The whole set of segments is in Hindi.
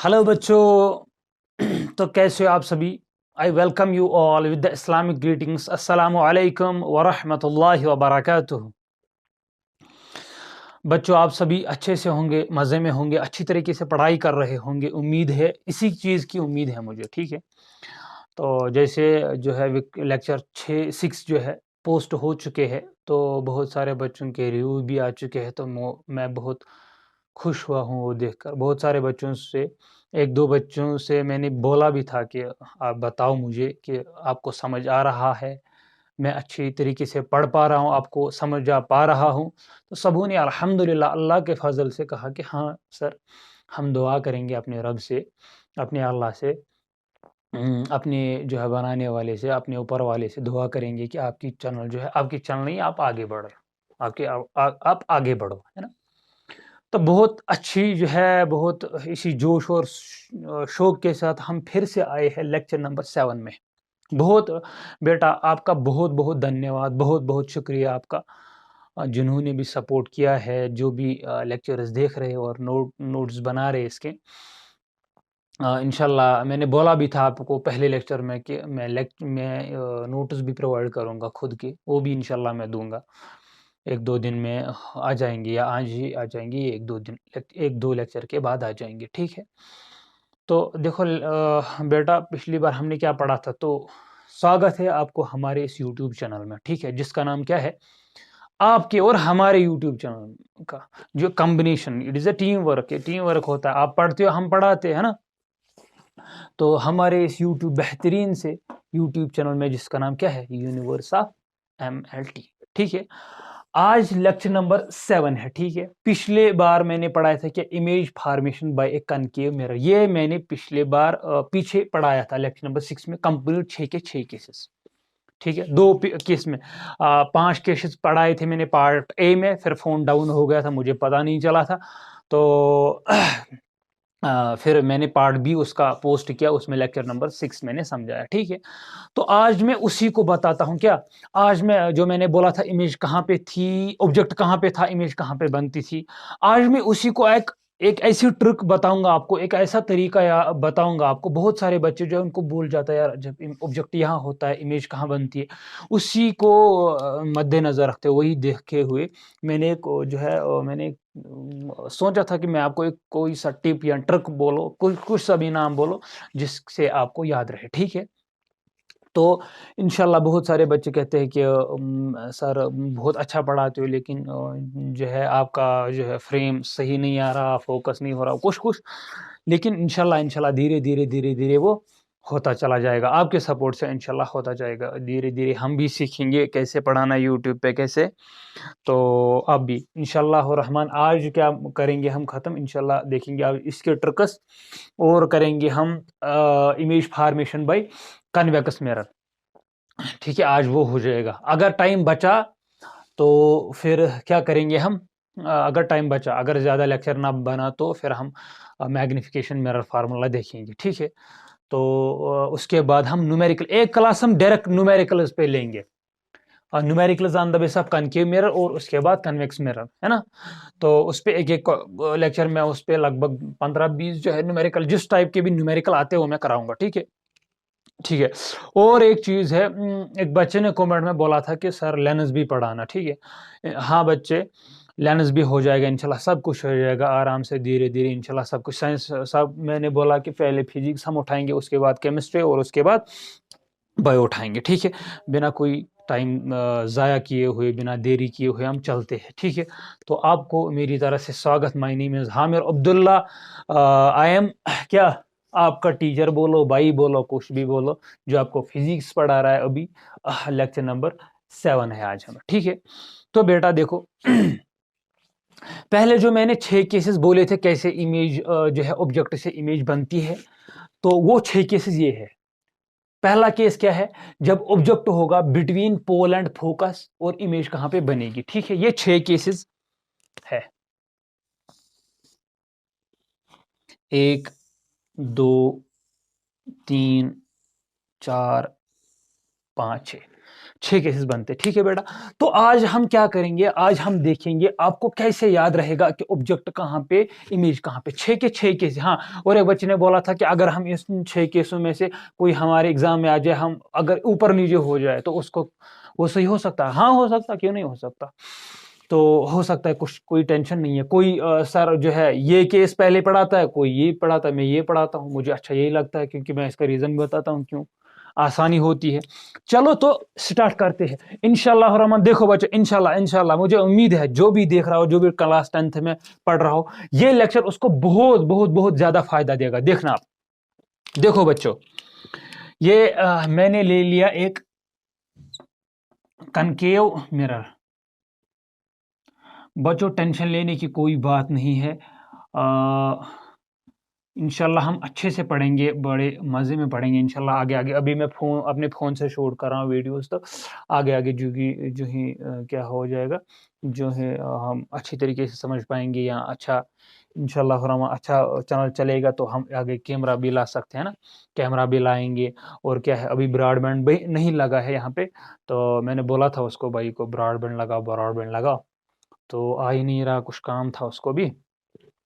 हेलो बच्चों। तो कैसे हो आप सभी। I welcome you all with the Islamic greetings. अस्सलामु अलैकुम व रहमतुल्लाहि व बरकातुहू। बच्चों आप सभी अच्छे से होंगे, मज़े में होंगे, अच्छी तरीके से पढ़ाई कर रहे होंगे। उम्मीद है, इसी चीज़ की उम्मीद है मुझे। ठीक है, तो जैसे जो है लेक्चर 6 जो है पोस्ट हो चुके हैं, तो बहुत सारे बच्चों के रिव्यू भी आ चुके हैं। तो मैं बहुत खुश हुआ हूँ वो देखकर। बहुत सारे बच्चों से, एक दो बच्चों से मैंने बोला भी था कि आप बताओ मुझे कि आपको समझ आ रहा है, मैं अच्छी तरीके से पढ़ पा रहा हूँ, आपको समझ आ पा रहा हूँ। तो सबों ने अल्हम्दुलिल्लाह अल्लाह के फजल से कहा कि हाँ सर, हम दुआ करेंगे अपने रब से, अपने अल्लाह से, अपने जो है बनाने वाले से, अपने ऊपर वाले से दुआ करेंगे कि आपकी चैनल जो है, आपकी चैनल नहीं, आप आगे बढ़ो, आप आगे बढ़ो, है ना। तो बहुत अच्छी जो है, बहुत इसी जोश और शौक के साथ हम फिर से आए हैं लेक्चर नंबर 7 में। बहुत बेटा आपका बहुत बहुत धन्यवाद, बहुत बहुत शुक्रिया आपका, जिन्होंने भी सपोर्ट किया है, जो भी लेक्चर्स देख रहे हो और नोट्स बना रहे इसके। इंशाल्लाह मैंने बोला भी था आपको पहले लेक्चर में कि मैं नोट्स भी प्रोवाइड करूंगा खुद के, वो भी इंशाल्लाह मैं दूंगा। एक दो दिन में आ जाएंगे, या आज ही आ जाएंगे, एक दो दिन, एक दो लेक्चर के बाद आ जाएंगे। ठीक है, तो देखो बेटा पिछली बार हमने क्या पढ़ा था। तो स्वागत है आपको हमारे इस यूट्यूब चैनल में। ठीक है, जिसका नाम क्या है, आपके और हमारे यूट्यूब चैनल का जो combination, it is a team work है। टीम वर्क होता है, आप पढ़ते हो हम पढ़ाते हैं, है ना। तो हमारे इस यूट्यूब बेहतरीन से यूट्यूब चैनल में, जिसका नाम क्या है, यूनिवर्स ऑफ MLT। ठीक है, आज लेक्चर नंबर 7 है। ठीक है, पिछले बार मैंने पढ़ाया था कि इमेज फॉर्मेशन बाय ए कनकेव मिरर, ये मैंने पिछले बार पीछे पढ़ाया था लेक्चर नंबर 6 में, कंप्लीट 6 के 6 केसेस। ठीक है, दो केस में 5 केसेस पढ़ाए थे मैंने पार्ट ए में, फिर फोन डाउन हो गया था, मुझे पता नहीं चला था। तो फिर मैंने पार्ट बी उसका पोस्ट किया, उसमें लेक्चर नंबर 6 मैंने समझाया। ठीक है, तो आज मैं उसी को बताता हूँ। क्या आज मैं, जो मैंने बोला था इमेज कहाँ पे थी, ऑब्जेक्ट कहाँ पे था, इमेज कहाँ पे बनती थी, आज मैं उसी को एक एक ऐसी ट्रिक बताऊंगा आपको, एक ऐसा तरीका या बताऊंगा आपको। बहुत सारे बच्चे जो है उनको भूल जाता है, यार जब ऑब्जेक्ट यहाँ होता है इमेज कहाँ बनती है। उसी को मद्देनजर रखते हुए, वही देखे हुए मैंने एक जो है मैंने सोचा था कि मैं आपको एक कोई सा टिप या ट्रिक बोलो, कुछ कुछ सा भी नाम बोलो जिससे आपको याद रहे। ठीक है, तो इंशाल्लाह बहुत सारे बच्चे कहते हैं कि सर बहुत अच्छा पढ़ाते हो, लेकिन जो है आपका जो है फ्रेम सही नहीं आ रहा, फोकस नहीं हो रहा, कुछ कुछ। लेकिन इंशाल्लाह इंशाल्लाह धीरे धीरे धीरे धीरे वो होता चला जाएगा, आपके सपोर्ट से इंशाल्लाह होता जाएगा। धीरे धीरे हम भी सीखेंगे कैसे पढ़ाना यूट्यूब पे, कैसे। तो अब भी इंशाल्लाह रहमान आज क्या करेंगे हम ख़त्म, इंशाल्लाह देखेंगे अब इसके ट्रिक्स, और करेंगे हम image formation by convex mirror. ठीक है, आज वो हो जाएगा। अगर टाइम बचा तो फिर क्या करेंगे हम, अगर टाइम बचा, अगर ज़्यादा लेक्चर ना बना, तो फिर हम मैग्निफिकेशन मिरर फार्मूला देखेंगे। ठीक है, तो उसके बाद हम न्यूमेरिकल, एक क्लास हम डायरेक्ट न्यूमेरिकल्स पे लेंगे, और numericals on the base of concave mirror, और उसके बाद कन्वेक्स मिरर, है ना। तो उस पे एक एक लेक्चर में उस पे लगभग 15-20 जो है न्यूमेरिकल, जिस टाइप के भी न्यूमेरिकल आते हैं वो मैं कराऊंगा। ठीक है, ठीक है। और एक चीज है, एक बच्चे ने कमेंट में बोला था कि सर लेंस भी पढ़ाना। ठीक है, हाँ बच्चे, लेंस भी हो जाएगा इंशाल्लाह, सब कुछ हो जाएगा आराम से, धीरे धीरे इंशाल्लाह सब कुछ। साइंस सब मैंने बोला कि पहले फिजिक्स हम उठाएंगे, उसके बाद केमिस्ट्री, और उसके बाद बायो उठाएंगे। ठीक है, बिना कोई टाइम ज़ाया किए हुए, बिना देरी किए हुए हम चलते हैं। ठीक है, तो आपको मेरी तरफ से स्वागत। My name is Hamir Abdullah, I am क्या, आपका टीचर बोलो, भाई बोलो, कुछ भी बोलो, जो आपको फिजिक्स पढ़ा रहा है अभी। लेक्चर नंबर 7 है आज हमें। ठीक है, तो बेटा देखो, पहले जो मैंने 6 केसेस बोले थे कैसे इमेज जो है ऑब्जेक्ट से इमेज बनती है, तो वो 6 केसेस ये है। पहला केस क्या है, जब ऑब्जेक्ट होगा बिटवीन पोल एंड फोकस, और इमेज कहां पे बनेगी। ठीक है, ये 6 केसेस है, 1 2 3 4 5 6। 6 केसेस बनते, ठीक है बेटा। तो आज हम क्या करेंगे, आज हम देखेंगे आपको कैसे याद रहेगा कि ऑब्जेक्ट कहाँ पे, इमेज कहाँ पे। 6 के 6 केस। हाँ, और एक बच्चे ने बोला था कि अगर हम इस 6 केसों में से कोई हमारे एग्जाम में आ जाए, हम अगर ऊपर नीचे हो जाए तो उसको वो सही हो सकता है। हाँ हो सकता, क्यों नहीं हो सकता, तो हो सकता है, कुछ कोई टेंशन नहीं है। कोई सर जो है ये केस पहले पढ़ाता है, कोई ये पढ़ाता है, मैं ये पढ़ाता हूँ, मुझे अच्छा यही लगता है क्योंकि मैं इसका रीजन भी बताता हूँ क्यों, आसानी होती है। चलो तो स्टार्ट करते हैं इंशाल्लाह रहमान। देखो बच्चों, इंशाल्लाह इंशाल्लाह मुझे उम्मीद है जो भी देख रहा हो, जो भी क्लास 10th में पढ़ रहा हो, ये लेक्चर उसको बहुत बहुत बहुत ज्यादा फायदा देगा। देखना आप, देखो बच्चों, ये मैंने ले लिया एक कनकेव मिरर। बच्चों टेंशन लेने की कोई बात नहीं है, इंशाल्लाह हम अच्छे से पढ़ेंगे, बड़े मज़े में पढ़ेंगे इंशाल्लाह। आगे आगे अभी मैं अपने फ़ोन से शूट कर रहा हूँ वीडियोस, तो आगे आगे जो ही क्या हो जाएगा, जो है हम अच्छी तरीके से समझ पाएंगे, या अच्छा इंशाल्लाह रहमान अच्छा चैनल चलेगा तो हम आगे कैमरा भी ला सकते हैं ना, कैमरा भी लाएंगे। और क्या है, अभी ब्रॉडबैंड भी नहीं लगा है यहाँ पे, तो मैंने बोला था उसको, भाई को ब्रॉडबैंड लगा, ब्रॉडबैंड लगा, तो आ ही नहीं रहा, कुछ काम था उसको भी,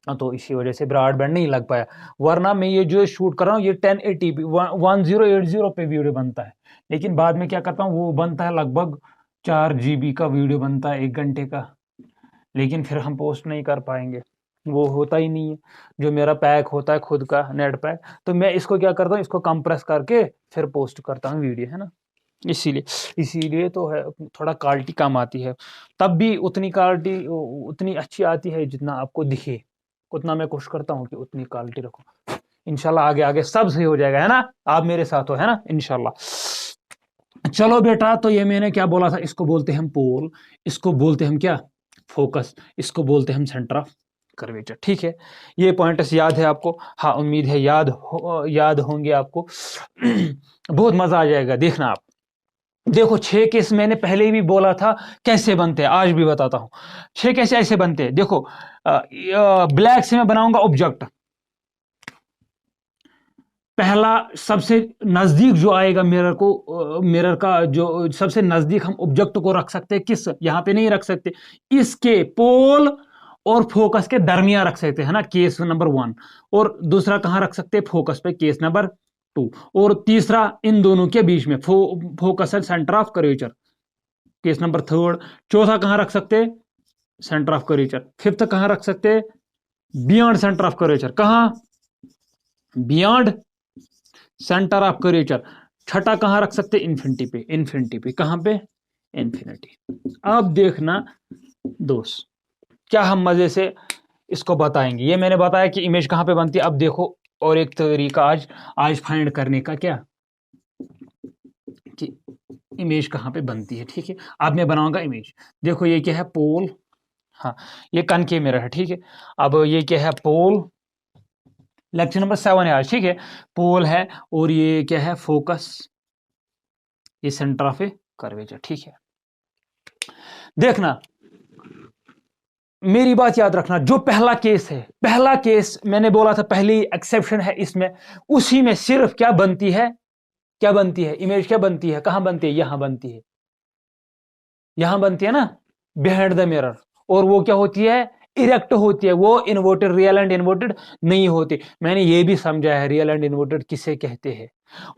तो इसी वजह से ब्रॉडबैंड नहीं लग पाया। वरना मैं ये जो शूट कर रहा हूँ, ये 1080p 1080 पे वीडियो बनता है, लेकिन बाद में क्या करता हूँ, वो बनता है लगभग 4 GB का वीडियो बनता है 1 घंटे का, लेकिन फिर हम पोस्ट नहीं कर पाएंगे, वो होता ही नहीं है। जो मेरा पैक होता है खुद का नेट पैक, तो मैं इसको क्या करता हूँ, इसको कंप्रेस करके फिर पोस्ट करता हूँ वीडियो, है ना। इसीलिए इसीलिए तो है, थोड़ा क्वालिटी कम आती है, तब भी उतनी क्वालिटी उतनी अच्छी आती है जितना आपको दिखे, उतना मैं कोशिश करता हूँ कि उतनी क्वालिटी रखूं। इंशाल्लाह आगे आगे सब सही हो जाएगा, है ना, आप मेरे साथ हो, है ना, इंशाल्लाह। चलो बेटा, तो ये मैंने क्या बोला था, इसको बोलते हैं हम पोल, इसको बोलते हैं हम क्या, फोकस, इसको बोलते हैं हम सेंटर ऑफ कर्वेचर, ठीक है। ये पॉइंट्स याद है आपको? हाँ, उम्मीद है याद होंगे आपको। बहुत मजा आ जाएगा, देखना आप। देखो 6 केस मैंने पहले भी बोला था कैसे बनते हैं, आज भी बताता हूं 6 कैसे ऐसे बनते हैं। देखो ब्लैक से मैं बनाऊंगा ऑब्जेक्ट, पहला सबसे नजदीक जो आएगा मिरर को, मिरर का जो सबसे नजदीक हम ऑब्जेक्ट को रख सकते हैं, किस, यहां पे नहीं रख सकते, इसके पोल और फोकस के दरमियान रख सकते हैं ना, केस नंबर 1। और दूसरा कहां रख सकते हैं, फोकस पे, केस नंबर 2। और तीसरा इन दोनों के बीच में, focus and centre of curvature, case number 3। चौथा कहां रख सकते हैं, सेंटर ऑफ कर्वेचर। फिफ्थ कहां रख सकते हैं, बियॉन्ड सेंटर ऑफ कर्वेचर, कहां, बियॉन्ड सेंटर ऑफ कर्वेचर। छठा कहां रख सकते, इन्फिनिटी पे, इन्फिनिटी पे, कहां पे, इन्फिनिटी। अब देखना दोस्त, क्या हम मजे से इसको बताएंगे। ये मैंने बताया कि इमेज कहां पे बनती है। अब देखो और एक तरीका आज फाइंड करने का, क्या कि इमेज कहां पे बनती है, ठीक है। अब मैं बनाऊंगा इमेज, देखो ये क्या है, पोल, हाँ ये कनकेव मिरर है, ठीक है। अब ये क्या है, पोल, लेक्चर नंबर 7 है आज, ठीक है। पोल है, और ये क्या है, फोकस, ये सेंटर ऑफ ए कर्वेचर, ठीक है। देखना, मेरी बात याद रखना, जो पहला केस है, पहला केस मैंने बोला था, पहली एक्सेप्शन है इसमें, उसी में सिर्फ क्या बनती है, क्या बनती है, इमेज क्या बनती है, कहां बनती है, यहां बनती है, यहां बनती है ना, बिहाइंड द मिरर। और वो क्या होती है, इरेक्ट होती है, वो इन्वर्टेड, रियल एंड इन्वर्टेड नहीं होती। मैंने ये भी समझा है रियल एंड इन्वर्टेड किसे कहते हैं,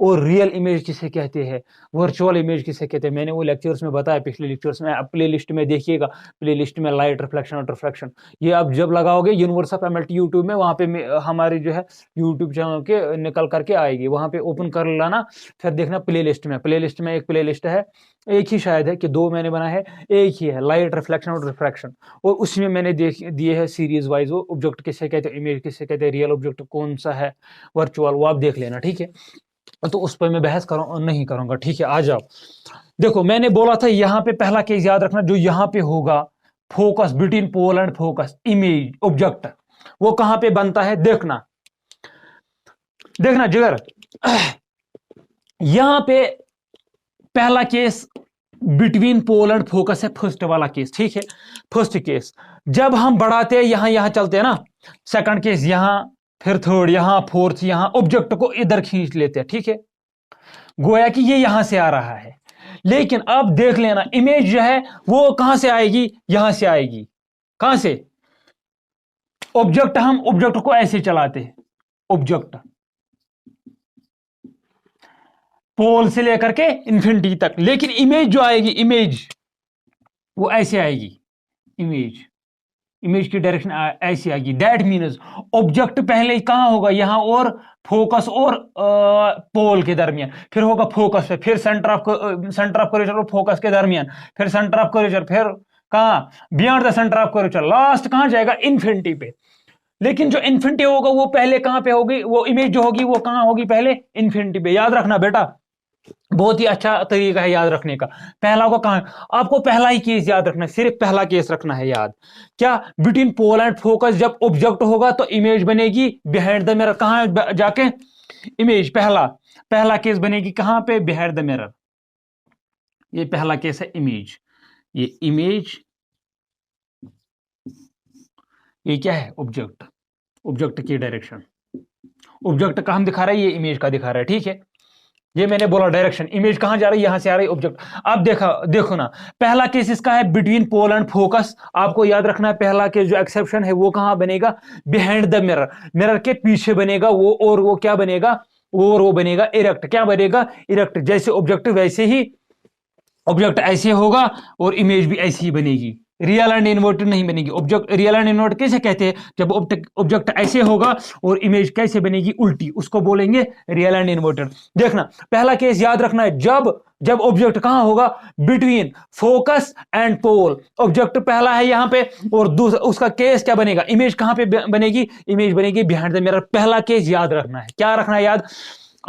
और रियल इमेज किसे कहते हैं, वर्चुअल इमेज किसे कहते हैं। मैंने वो लेक्चर्स में बताया, पिछले लेक्चर्स में, प्ले लिस्ट में देखिएगा, प्ले लिस्ट में लाइट रिफ्लेक्शन और रिफ्रैक्शन, ये आप जब लगाओगे यूनिवर्स ऑफ एमएलटी यूट्यूब में, वहां पे हमारी जो है यूट्यूब चैनल के निकल करके आएगी, वहां पे ओपन कर लाना, फिर देखना प्ले लिस्ट में, प्ले लिस्ट में एक प्ले लिस्ट है, एक ही शायद है कि 2 मैंने बनाया है, एक ही है, लाइट रिफ्लेक्शन और रिफ्रैक्शन। और उसमें मैंने दिए है सीरीज वाइज, वो ऑब्जेक्ट किसे कहते हैं, इमेज किसे कहते हैं, रियल ऑब्जेक्ट कौन सा है, वर्चुअल, वो आप देख लेना, ठीक है। तो उस पर मैं बहस नहीं करूंगा, ठीक है। आ जाओ, देखो मैंने बोला था यहां पे पहला केस याद रखना, जो यहां पे होगा, focus, between pole and focus, image object, वो कहां पे बनता है, देखना, देखना जिगर, यहां पे पहला case between pole and focus है, फर्स्ट वाला केस, ठीक है, फर्स्ट केस। जब हम बढ़ाते हैं, यहां चलते हैं ना, सेकंड केस यहां, फिर थर्ड यहां, फोर्थ यहां, ऑब्जेक्ट को इधर खींच लेते हैं, ठीक है, गोया कि ये यहां से आ रहा है। लेकिन अब देख लेना इमेज जो है वो कहां से आएगी, यहां से आएगी। कहां से? ऑब्जेक्ट, हम ऑब्जेक्ट को ऐसे चलाते हैं, ऑब्जेक्ट पोल से लेकर के इंफिनिटी तक, लेकिन इमेज जो आएगी, इमेज वो ऐसे आएगी। इमेज, इमेज की डायरेक्शन ऐसी आएगी। दैट मीन्स ऑब्जेक्ट पहले कहां होगा, यहां, और फोकस और पोल के दरमियान, फिर होगा फोकस पे, फिर सेंटर ऑफ कर्वेचर और फोकस के दरमियान, फिर सेंटर ऑफ कर्वेचर, फिर कहां, beyond the centre of curvature, last कहां जाएगा, इन्फिनिटी पे। लेकिन जो इन्फिनिटी होगा वो पहले कहां पे होगी, वो इमेज जो होगी वो कहां होगी, पहले इन्फिनिटी पे। याद रखना बेटा, बहुत ही अच्छा तरीका है याद रखने का। पहला को कहां, आपको पहला ही केस याद रखना है, सिर्फ पहला केस रखना है याद। क्या? बिटवीन पोल एंड फोकस जब ऑब्जेक्ट होगा तो इमेज बनेगी बिहाइंड द मिरर। कहां जाके? इमेज, पहला पहला केस बनेगी कहां पे, बिहाइंड द मिरर। ये पहला केस है इमेज। ये इमेज, ये क्या है, ऑब्जेक्ट, ऑब्जेक्ट की डायरेक्शन, ऑब्जेक्ट का हम दिखा रहे हैं, ये इमेज का दिखा रहा है, ठीक है। ये मैंने बोला डायरेक्शन, इमेज कहां जा रही है, यहां से आ रही है ऑब्जेक्ट। अब देखो ना, पहला केस इसका है बिटवीन पोल एंड फोकस। आपको याद रखना है पहला केस जो एक्सेप्शन है वो कहां बनेगा, बिहाइंड द मिरर, मिरर के पीछे बनेगा वो, और वो क्या बनेगा, वो बनेगा इरेक्ट। क्या बनेगा, इरेक्ट। जैसे ऑब्जेक्ट वैसे ही ऑब्जेक्ट ऐसे होगा और इमेज भी ऐसी ही बनेगी, रियल एंड इन्वर्टेड नहीं बनेगी। ऑब्जेक्ट रियल एंड इन्वर्टेड कैसे कहते हैं, जब ऑब्जेक्ट ऐसे होगा और इमेज कैसे बनेगी, उल्टी, उसको बोलेंगे रियल एंड इन्वर्टेड। देखना पहला केस याद रखना है, जब ऑब्जेक्ट कहां होगा, between focus and pole. Object पहला है यहां पे, और दूसरा उसका केस क्या बनेगा, इमेज कहां पे बनेगी, इमेज बनेगी बिहाइंड द मिरर। पहला केस याद रखना है, क्या रखना है याद,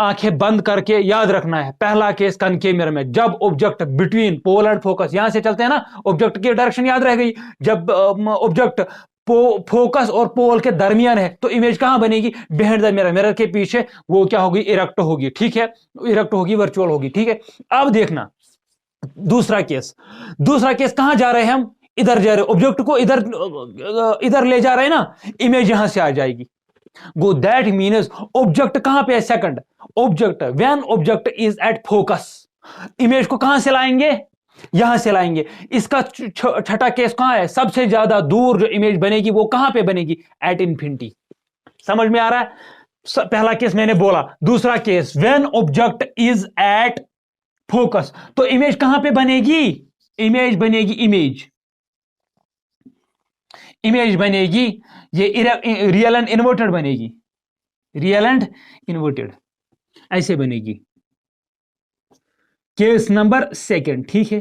आंखें बंद करके याद रखना है। पहला केस कनकेव मिरर में, जब object between pole and focus, यहां से चलते हैं ना, ऑब्जेक्ट की डायरेक्शन याद रह गई। जब ऑब्जेक्ट फोकस और पोल के दरमियान है तो इमेज कहां बनेगी, बिहाइंड द मिरर, मिरर के पीछे। वो क्या होगी, इरेक्ट होगी, ठीक है, इरेक्ट होगी, वर्चुअल होगी, ठीक है। अब देखना दूसरा केस कहां जा रहे हैं हम, इधर जा रहे हैं, ऑब्जेक्ट को इधर ले जा रहे हैं ना, इमेज यहां से आ जाएगी। गो दैट मीन्स ऑब्जेक्ट कहां पे है, second object, when object is at focus, image को कहां से लाएंगे, यहां से लाएंगे। इसका छठा केस कहां है, सबसे ज्यादा दूर जो इमेज बनेगी वो कहां पे बनेगी, एट इंफिनिटी। समझ में आ रहा है? पहला केस मैंने बोला। दूसरा case, when object is at focus, तो इमेज कहां पे बनेगी, इमेज बनेगी, इमेज बनेगी, ये रियल एंड इन्वर्टेड बनेगी, रियल एंड इन्वर्टेड ऐसे बनेगी। केस नंबर सेकंड, ठीक है।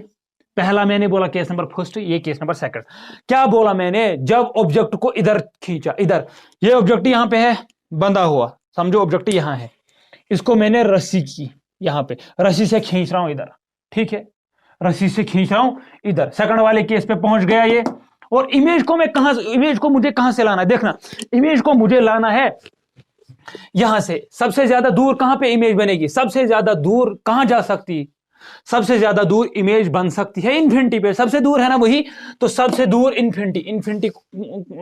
पहला मैंने बोला केस नंबर फर्स्ट, ये केस नंबर सेकंड। क्या बोला मैंने, जब ऑब्जेक्ट को इधर खींचा, इधर, ये ऑब्जेक्ट यहां पे है बंधा हुआ, समझो ऑब्जेक्ट यहां है, इसको मैंने रस्सी की, यहां पे रस्सी से खींच रहा हूं इधर, ठीक है, रस्सी से खींच रहा हूं इधर, सेकंड वाले केस पे पहुंच गया ये। और इमेज को मैं कहां, इमेज को मुझे कहां से लाना है, देखना, इमेज को मुझे लाना है यहां से। सबसे ज्यादा दूर कहां पे इमेज बनेगी, सबसे ज्यादा दूर कहां जा सकती, सबसे ज्यादा दूर इमेज बन सकती है इन्फिनिटी पे, सबसे दूर है ना वही, तो सबसे दूर इन्फिनिटी। इन्फिनिटी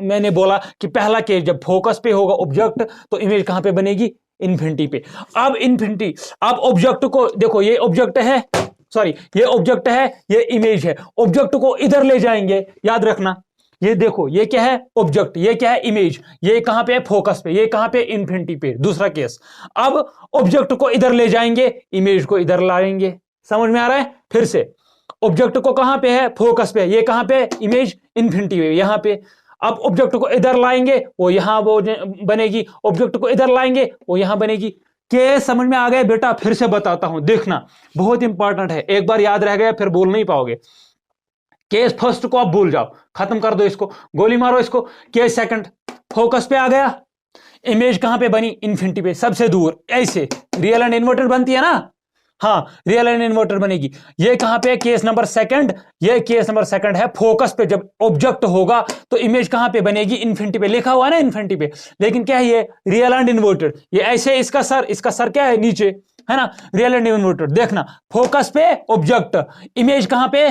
मैंने बोला कि पहला केस जब फोकस पे होगा ऑब्जेक्ट तो इमेज कहां पे बनेगी, इन्फिनिटी पे। अब इन्फिनिटी, अब ऑब्जेक्ट को देखो, ये ऑब्जेक्ट है, सॉरी ये ऑब्जेक्ट है, ये इमेज है, ऑब्जेक्ट को इधर ले जाएंगे, याद रखना। ये देखो, ये क्या है, ऑब्जेक्ट, ये क्या है, इमेज, ये कहां पे है, फोकस पे, ये कहां पे, इन्फिनिटी पे। दूसरा केस, अब ऑब्जेक्ट को इधर ले जाएंगे, इमेज को इधर लाएंगे। समझ में आ रहा है? फिर से, ऑब्जेक्ट को कहां पे है, फोकस पे, ये कहां पे, इमेज इन्फिनिटी पे, यहां पे। अब ऑब्जेक्ट को इधर लाएंगे, वो यहां वो बनेगी, ऑब्जेक्ट को इधर लाएंगे, वो यहां बनेगी। केस समझ में आ गया बेटा? फिर से बताता हूं, देखना, बहुत इंपॉर्टेंट है, एक बार याद रह गया फिर बोल नहीं पाओगे। केस फर्स्ट को आप भूल जाओ, खत्म कर दो इसको, गोली मारो इसको। केस सेकंड, फोकस पे आ गया, इमेज कहां पे बनी, इन्फिनिटी पे, सबसे दूर, ऐसे रियल एंड इन्वर्टेड बनती है ना, हाँ रियल एंड इन्वर्टेड बनेगी। ये कहां पे, केस नंबर सेकंड, ये केस नंबर सेकंड है, फोकस पे जब ऑब्जेक्ट होगा तो इमेज कहां पे बनेगी, इन्फिनिटी पे, लिखा हुआ है ना इन्फिनिटी पे, लेकिन क्या है ये, रियल एंड इन्वर्टेड। ये ऐसे, इसका सर क्या है, नीचे है ना, रियल एंड इन्वर्टेड। देखना, फोकस पे ऑब्जेक्ट, इमेज कहां पे,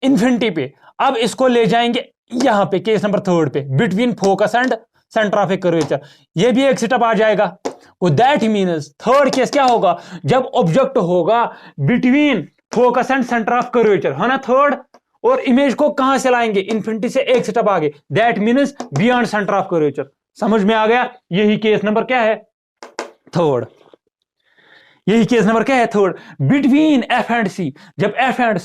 इन्फिनिटी पे। अब इसको ले जाएंगे यहां पे, केस नंबर थर्ड पे, between focus and centre of a curvature, ये भी एक सेटअप आ जाएगा। दैट मीन्स थर्ड केस क्या होगा, जब ऑब्जेक्ट होगा between focus and centre of curvature है ना थर्ड। और इमेज को कहां से लाएंगे, इन्फिनिटी से एक स्टेप आगे, that means beyond centre of curvature. समझ में आ गया, यही केस नंबर क्या है, थर्ड। यही केस नंबर क्या है, third. Between F and C, जब F and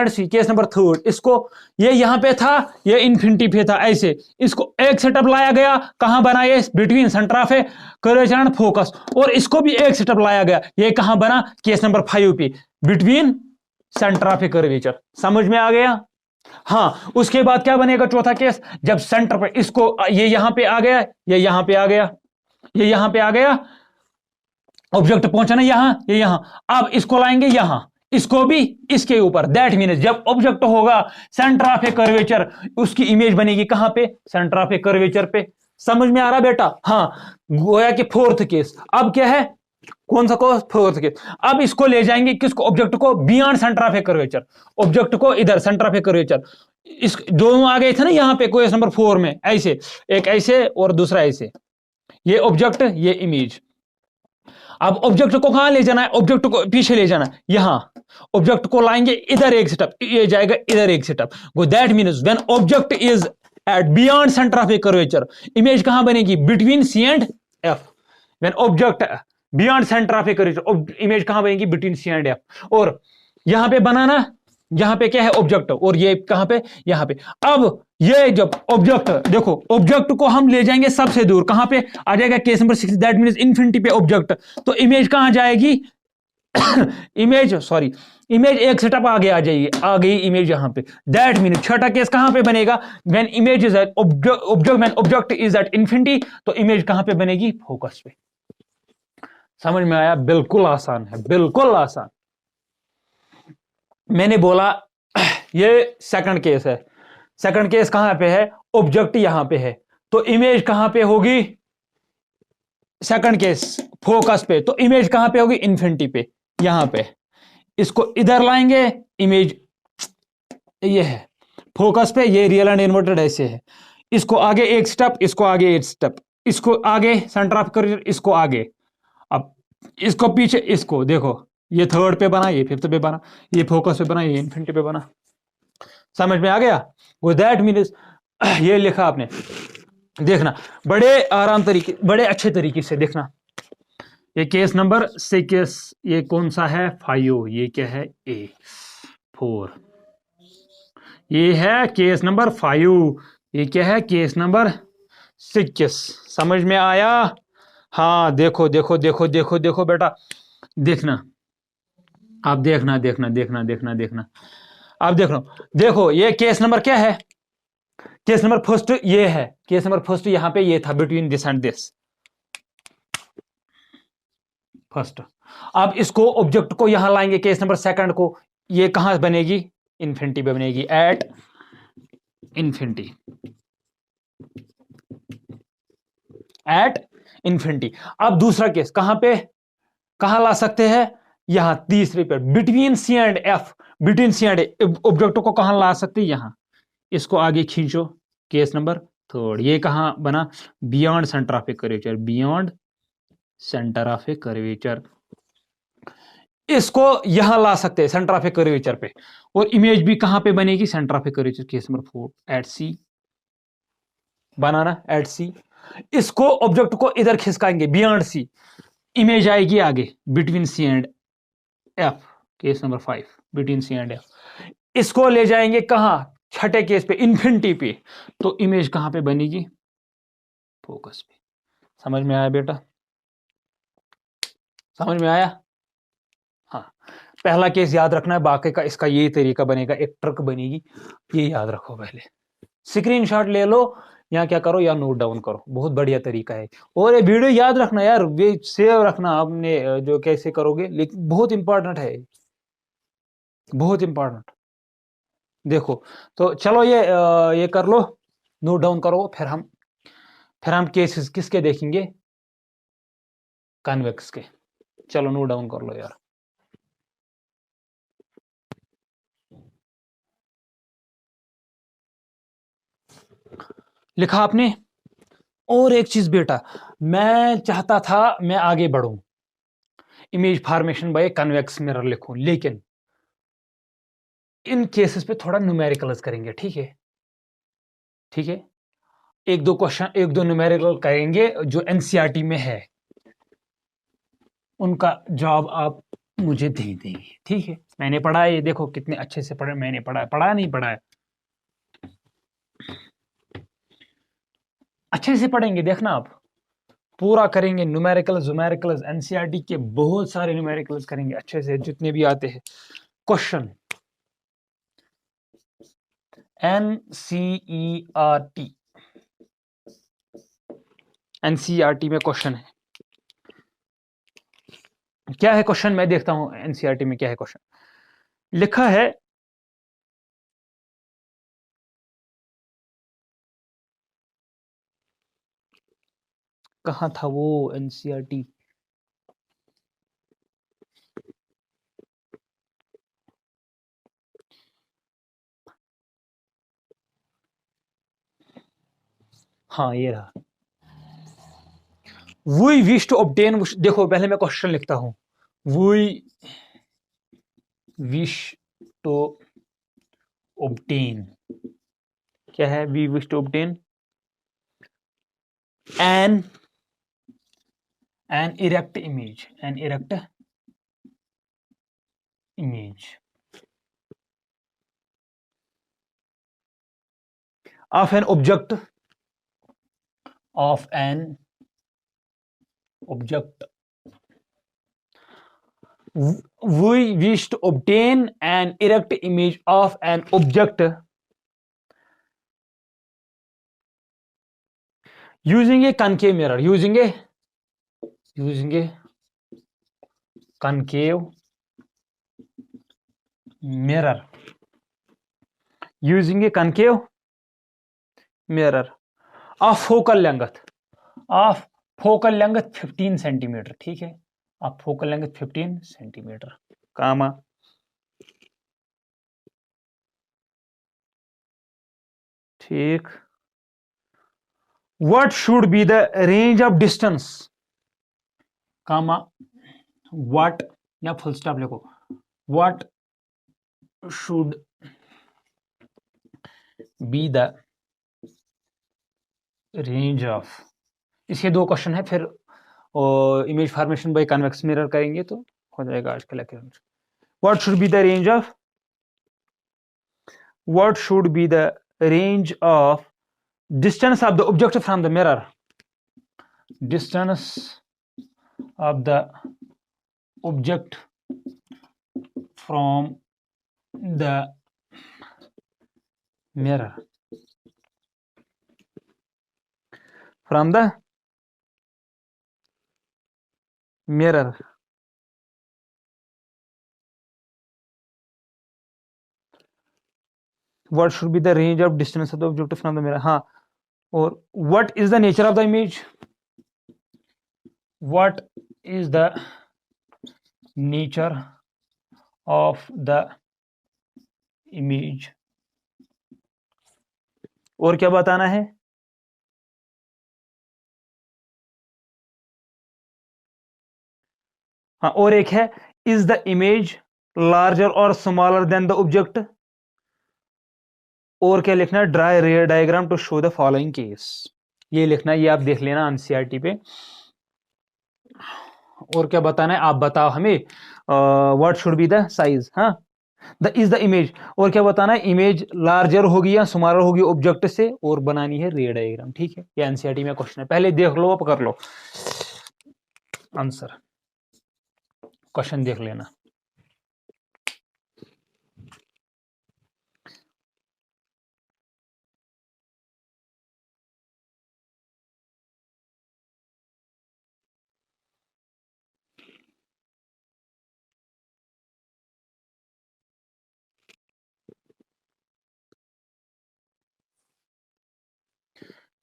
C case number third, इसको ये यहां पे था, ये इन्फिनिटी पे था, ऐसे इसको एक सेटअप लाया गया, कहां बना ये, between centre of a curvature and focus. और इसको भी एक सेटअप लाया गया, ये कहां बना, केस नंबर 5 पे, between centre of a curvature. समझ में आ गया। हाँ, उसके बाद क्या बनेगा चौथा केस, जब सेंटर पे इसको, ये यहां पे आ गया, ये यहां पे आ गया, ये यहां पे आ गया, ऑब्जेक्ट पहुंचा ना यहां, ये यहां, अब इसको लाएंगे यहां, इसको भी इसके ऊपर, दैट मीन्स जब ऑब्जेक्ट होगा सेंटर ऑफ ए कर्वेचर, उसकी इमेज बनेगी कहां पे, सेंटर ऑफ ए कर्वेचर पे। समझ में आ रहा बेटा। हाँ, गोया कि फोर्थ केस, अब क्या है, कौन सा कोस, फोर्थ केस। अब इसको ले जाएंगे किसको, ऑब्जेक्ट को beyond centre of a curvature, object को इधर सेंटर ऑफ ए कर्वेचर, इस दोनों आ गए थे ना यहां पे क्वेश्चन नंबर 4 में, ऐसे एक ऐसे और दूसरा ऐसे, ये ऑब्जेक्ट ये इमेज। अब ऑब्जेक्ट को कहां ले जाना है, ऑब्जेक्ट को पीछे ले जाना है, यहां ऑब्जेक्ट को लाएंगे इधर एक सेटअप, ये जाएगा इधर एक setup, go that means when object is at beyond centre of a curvature, image कहां बनेगी, between C and F. When object beyond centre of a curvature, image कहां बनेगी, बिटवीन सी एंड एफ। और यहां पे बनाना, यहां पे क्या है ऑब्जेक्ट, और ये कहां पे, यहां पे। अब ये जब ऑब्जेक्ट, देखो ऑब्जेक्ट को हम ले जाएंगे सबसे दूर, कहां पे आ जाएगा, case number 6, that means infinity पे ऑब्जेक्ट, तो इमेज कहां जाएगी इमेज, सॉरी, इमेज एक सेटअप आगे आ जाएगी, आ गई इमेज यहां पे, दैट मीन छठा केस कहां पे बनेगा, when image is at object is at infinity, तो इमेज कहां पे बनेगी, फोकस पे। समझ में आया, बिल्कुल आसान है, बिल्कुल आसान। मैंने बोला ये सेकंड केस है, सेकंड केस कहां पे है, ऑब्जेक्ट यहां पे है, तो इमेज कहां पे होगी, सेकंड केस फोकस पे, तो इमेज कहां पे होगी, इन्फिनिटी पे, यहां पे। इसको इधर लाएंगे, इमेज ये है फोकस पे, ये रियल एंड इन्वर्टेड ऐसे है, इसको आगे एक स्टेप, इसको आगे एक स्टेप, इसको आगे सेंटर ऑफ कर्वेचर, इसको आगे, अब इसको पीछे, इसको देखो, ये थर्ड पे बना, ये फिफ्थ पे बना, ये फोकस पे बना, ये इन्फिनिटी पे बना। समझ में आ गया, वो दैट मीन्स ये लिखा आपने, देखना बड़े आराम तरीके, बड़े अच्छे तरीके से देखना। ये केस नंबर 6, ये कौन सा है, 5, ये क्या है, A4, ये है केस नंबर 5, ये क्या है, केस नंबर 6। समझ में आया। हाँ, देखो देखो देखो देखो देखो बेटा, देखना, आप देखना देखना देखना देखना देखना, आप देखो, देखो ये केस नंबर क्या है, केस नंबर फर्स्ट ये है, केस नंबर फर्स्ट यहां पे ये था, between this and this, first. अब इसको ऑब्जेक्ट को यहां लाएंगे, केस नंबर सेकंड को, ये कहां बनेगी, इन्फिनिटी पे बनेगी, एट इन्फिनिटी, एट इन्फिनिटी। अब दूसरा केस कहां पे, कहां ला सकते हैं, यहां तीसरे पे, between C and F, between C and object को कहां ला सकते हैं, यहां, इसको आगे खींचो, केस नंबर थर्ड, ये कहां बना, beyond centre of a curvature, beyond centre of a curvature, इसको यहां ला सकते हैं सेंटर ऑफ ए कर्वेचर पे, और इमेज भी कहां पे बनेगी, centre of a curvature, case number 4, at C, बनाना एट सी। इसको ऑब्जेक्ट को इधर खिसकाएंगे, बियॉन्ड सी, इमेज आएगी आगे, between C and F, case number 5, between C and F. इसको ले जाएंगे कहां, छठे केस पे, इन्फिनिटी पे, तो इमेज कहां पे बनेगी, फोकस पे। समझ में आया बेटा, समझ में आया। हाँ, पहला केस याद रखना है, बाकी का इसका यही तरीका बनेगा, एक ट्रिक बनेगी, ये याद रखो, पहले स्क्रीनशॉट ले लो, या क्या करो, या नोट डाउन करो, बहुत बढ़िया तरीका है। और ये वीडियो याद रखना यार, ये सेव रखना आपने, जो कैसे करोगे, लेकिन बहुत इंपॉर्टेंट है, बहुत इंपॉर्टेंट। देखो, तो चलो ये कर लो, नोट डाउन करो, फिर हम केसेस किसके देखेंगे, कन्वेक्स के। चलो नोट डाउन कर लो यार। लिखा आपने। और एक चीज बेटा, मैं चाहता था मैं आगे बढ़ूं, image formation by convex mirror लिखूं, लेकिन इन केसेस पे थोड़ा न्यूमेरिकल्स करेंगे, ठीक है, ठीक है। एक दो क्वेश्चन, एक दो न्यूमेरिकल करेंगे जो एनसीईआरटी में है, उनका जवाब आप मुझे दे देंगे, ठीक है। मैंने पढ़ा है, ये देखो कितने अच्छे से पढ़े, मैंने पढ़ा है, पढ़ा नहीं पढ़ा है, अच्छे से पढ़ेंगे, देखना आप पूरा करेंगे। न्यूमेरिकल्स एनसीईआरटी के बहुत सारे न्यूमेरिकल्स करेंगे अच्छे से, जितने भी आते हैं क्वेश्चन। एनसीईआरटी, एनसीईआरटी में क्वेश्चन है, क्या है क्वेश्चन, मैं देखता हूं एनसीईआरटी में क्या है क्वेश्चन। लिखा है कहां था वो एनसीईआरटी, हाँ ये रहा। वी विश टू ऑब्टेन, देखो पहले मैं क्वेश्चन लिखता हूं। वी विश टू ऑब्टेन, क्या है, we wish to obtain an erect image, an erect image of an object, of an object. We wish to obtain an erect image of an object using a concave mirror, using a concave mirror, using a concave mirror of focal length, 15 centimetre, ठीक है, आप फोकल लेंथ 15 सेंटीमीटर, कामा ठीक। What should be the range of distance, comma what, या फुल स्टॉप लिखो, व्हाट शुड बी द रेंज ऑफ, इसके दो क्वेश्चन है, फिर image formation by convex mirror करेंगे तो हो जाएगा आज का lecture. What should be the range of, what should be the range of distance of the object from the mirror, distance of the object from the mirror, from the mirror, what should be the range of distance of the object from the mirror, हाँ, और what is the nature of the image, what is the nature of the image, और क्या बताना है, हाँ, और एक है is the image larger or smaller than the object, और क्या लिखना है, draw ray diagram to show the following case, ये लिखना है, ये आप देख लेना एनसीईआरटी पे। और क्या बताना है, आप बताओ हमें, what should be the size, हाँ, द इज द इमेज, और क्या बताना है, इमेज लार्जर होगी या स्मॉलर होगी ऑब्जेक्ट से, और बनानी है रेयर डायग्राम, ठीक है। ये एनसीईआरटी में क्वेश्चन है, पहले देख लो, पकड़ लो आंसर, क्वेश्चन देख लेना।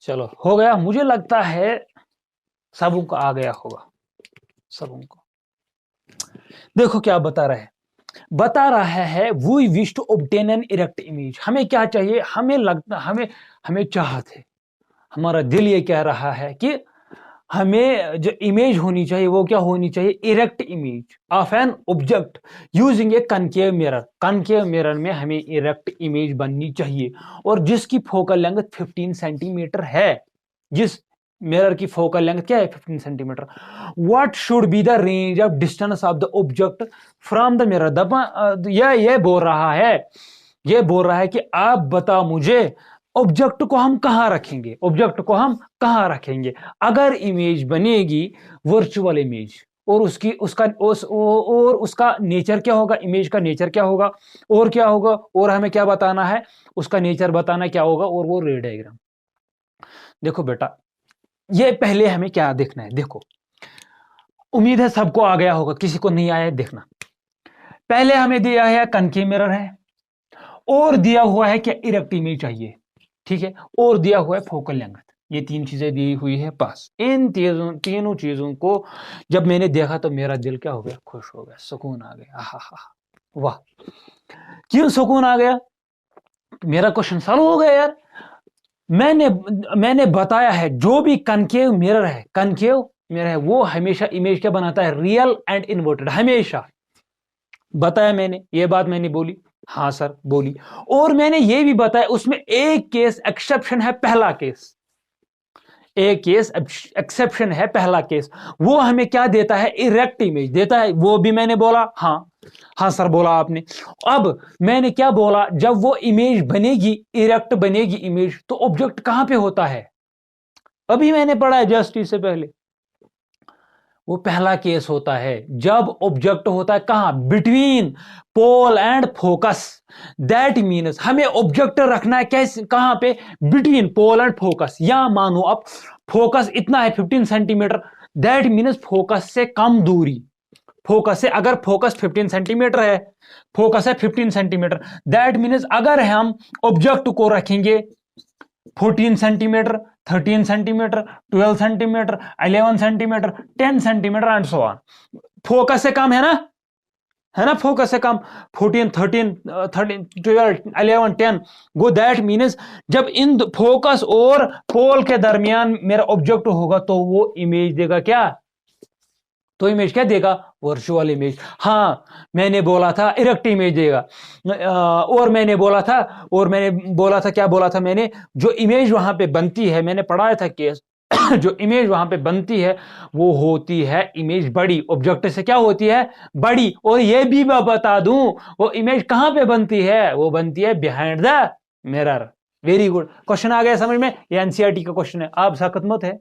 चलो हो गया, मुझे लगता है सबों को आ गया होगा, सबों को। देखो क्या बता रहा है we wish to obtain an erect image, हमें क्या चाहिए, हमें लगता, हमें चाहत है, हमारा दिल ये कह रहा है कि हमें जो इमेज होनी चाहिए वो क्या होनी चाहिए, erect image of an object using A concave mirror. Concave mirror में हमें इरेक्ट इमेज बननी चाहिए और जिसकी फोकल लेंथ 15 सेंटीमीटर है। जिस मिरर की फोकल लेंथ क्या है, 15 centimetre. What should be the range of distance of the object from the mirror. ये बोल रहा है, ये बोल रहा है कि आप बता मुझे ऑब्जेक्ट को हम कहां रखेंगे, ऑब्जेक्ट को हम कहां रखेंगे। अगर इमेज बनेगी वर्चुअल इमेज और उसका नेचर क्या होगा, इमेज का नेचर क्या होगा और क्या होगा, और हमें क्या बताना है, उसका नेचर बताना क्या होगा, और वो रे डायग्राम। देखो बेटा, ये पहले हमें क्या देखना है, देखो उम्मीद है सबको आ गया होगा, किसी को नहीं आया है देखना। पहले हमें दिया है कनकेव मिरर है और दिया हुआ है क्या, इरेक्ट इमेज चाहिए, ठीक है, और दिया हुआ है फोकल लेंथ। ये तीन चीजें दी हुई है पास। इन तीनों चीजों को जब मैंने देखा तो मेरा दिल क्या हो गया, खुश हो गया, सुकून आ गया। हा, वाह। क्यों सुकून आ गया, मेरा क्वेश्चन सॉल्व हो गया यार। मैंने बताया है जो भी कनकेव मिरर है, कनकेव मिरर है, वो हमेशा इमेज क्या बनाता है, रियल एंड इन्वर्टेड, हमेशा बताया मैंने, ये बात मैंने बोली, हाँ सर बोली। और मैंने ये भी बताया उसमें एक केस एक्सेप्शन है, पहला केस, एक केस एक्सेप्शन है, पहला केस। वो हमें क्या देता है, इरेक्ट इमेज देता है, वो भी मैंने बोला, हाँ सर बोला आपने। अब मैंने क्या बोला, जब वो इमेज बनेगी, इरेक्ट बनेगी इमेज, तो ऑब्जेक्ट कहां पे होता है, अभी मैंने पढ़ा है जस्ट इससे पहले। वो पहला केस होता है जब ऑब्जेक्ट होता है कहां, between pole and focus. That means हमें ऑब्जेक्ट रखना है कैसे, कहां पे, बिटवीन पोल एंड फोकस। या मानो अब फोकस इतना है 15 सेंटीमीटर, दैट मीन्स फोकस से कम दूरी, फोकस से, अगर फोकस 15 सेंटीमीटर है, फोकस है 15 सेंटीमीटर, दैट मीन्स अगर हम ऑब्जेक्ट को रखेंगे 14 centimetre, 13 centimetre, 12 centimetre, 11 centimetre, 10 centimetre and so on, focus से कम है ना, है ना, फोकस से कम, 14, 13, 12, 11, 10 गो। दैट मीन्स जब इन फोकस और पोल के दरमियान मेरा ऑब्जेक्ट होगा तो वो इमेज देगा क्या, तो इमेज क्या देगा, वर्चुअल इमेज। हाँ मैंने बोला था इरेक्ट इमेज देगा। और मैंने बोला था क्या बोला था मैंने, जो इमेज वहां पे बनती है, मैंने पढ़ाया था केस जो इमेज वहां पे बनती है वो होती है इमेज बड़ी, ऑब्जेक्ट से क्या होती है, बड़ी। और ये भी मैं बता दूं वो इमेज कहां पे बनती है, वो बनती है behind the mirror. Very good, question आ गया समझ में, ये एनसीईआरटी का क्वेश्चन है, आप सख्त मत है,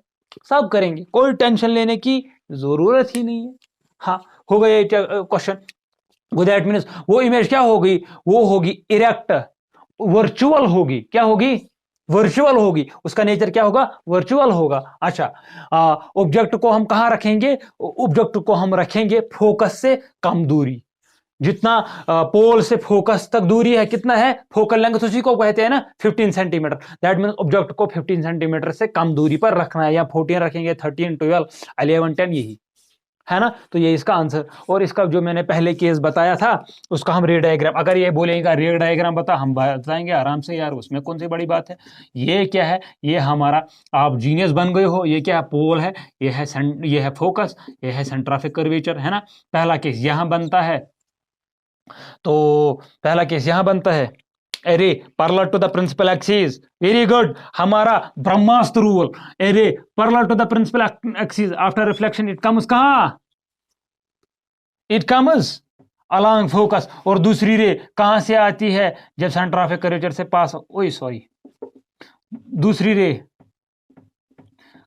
सब करेंगे, कोई टेंशन लेने की जरूरत ही नहीं है। हाँ हो गया क्वेश्चन। दैट मीन्स वो इमेज क्या होगी, वो होगी इरेक्ट, वर्चुअल होगी, क्या होगी, वर्चुअल होगी, उसका नेचर क्या होगा, वर्चुअल होगा। अच्छा, ऑब्जेक्ट को हम कहां रखेंगे, ऑब्जेक्ट को हम रखेंगे फोकस से कम दूरी, जितना पोल से फोकस तक दूरी है कितना है, फोकल लेंथ उसी को कहते हैं ना 15 सेंटीमीटर। दैट मीन ऑब्जेक्ट को 15 सेंटीमीटर से कम दूरी पर रखना है, या 14 रखेंगे, 13, 12, 11, 10, यही है ना। तो ये इसका आंसर। और इसका जो मैंने पहले केस बताया था उसका हम रे डायग्राम, अगर ये बोलेगा रे डायग्राम बता, हम बताएंगे आराम से यार, उसमें कौन सी बड़ी बात है। ये क्या है, ये हमारा, आप जीनियस बन गए हो। ये क्या है, पोल है, ये है फोकस, ये है सेंट्रिफ्यूगल कर्वेचर, है ना। पहला केस यहां बनता है, तो पहला केस यहां बनता है, a ray parallel to the principal axis. Very good, हमारा ब्रह्मास्त्र rule, a ray parallel to the principal axis, after reflection it comes कहां, इट कम्स अलोंग फोकस। और दूसरी रे कहां से आती है, जब सेंटर ऑफ कर्वेचर से पास, ओए सॉरी, दूसरी रे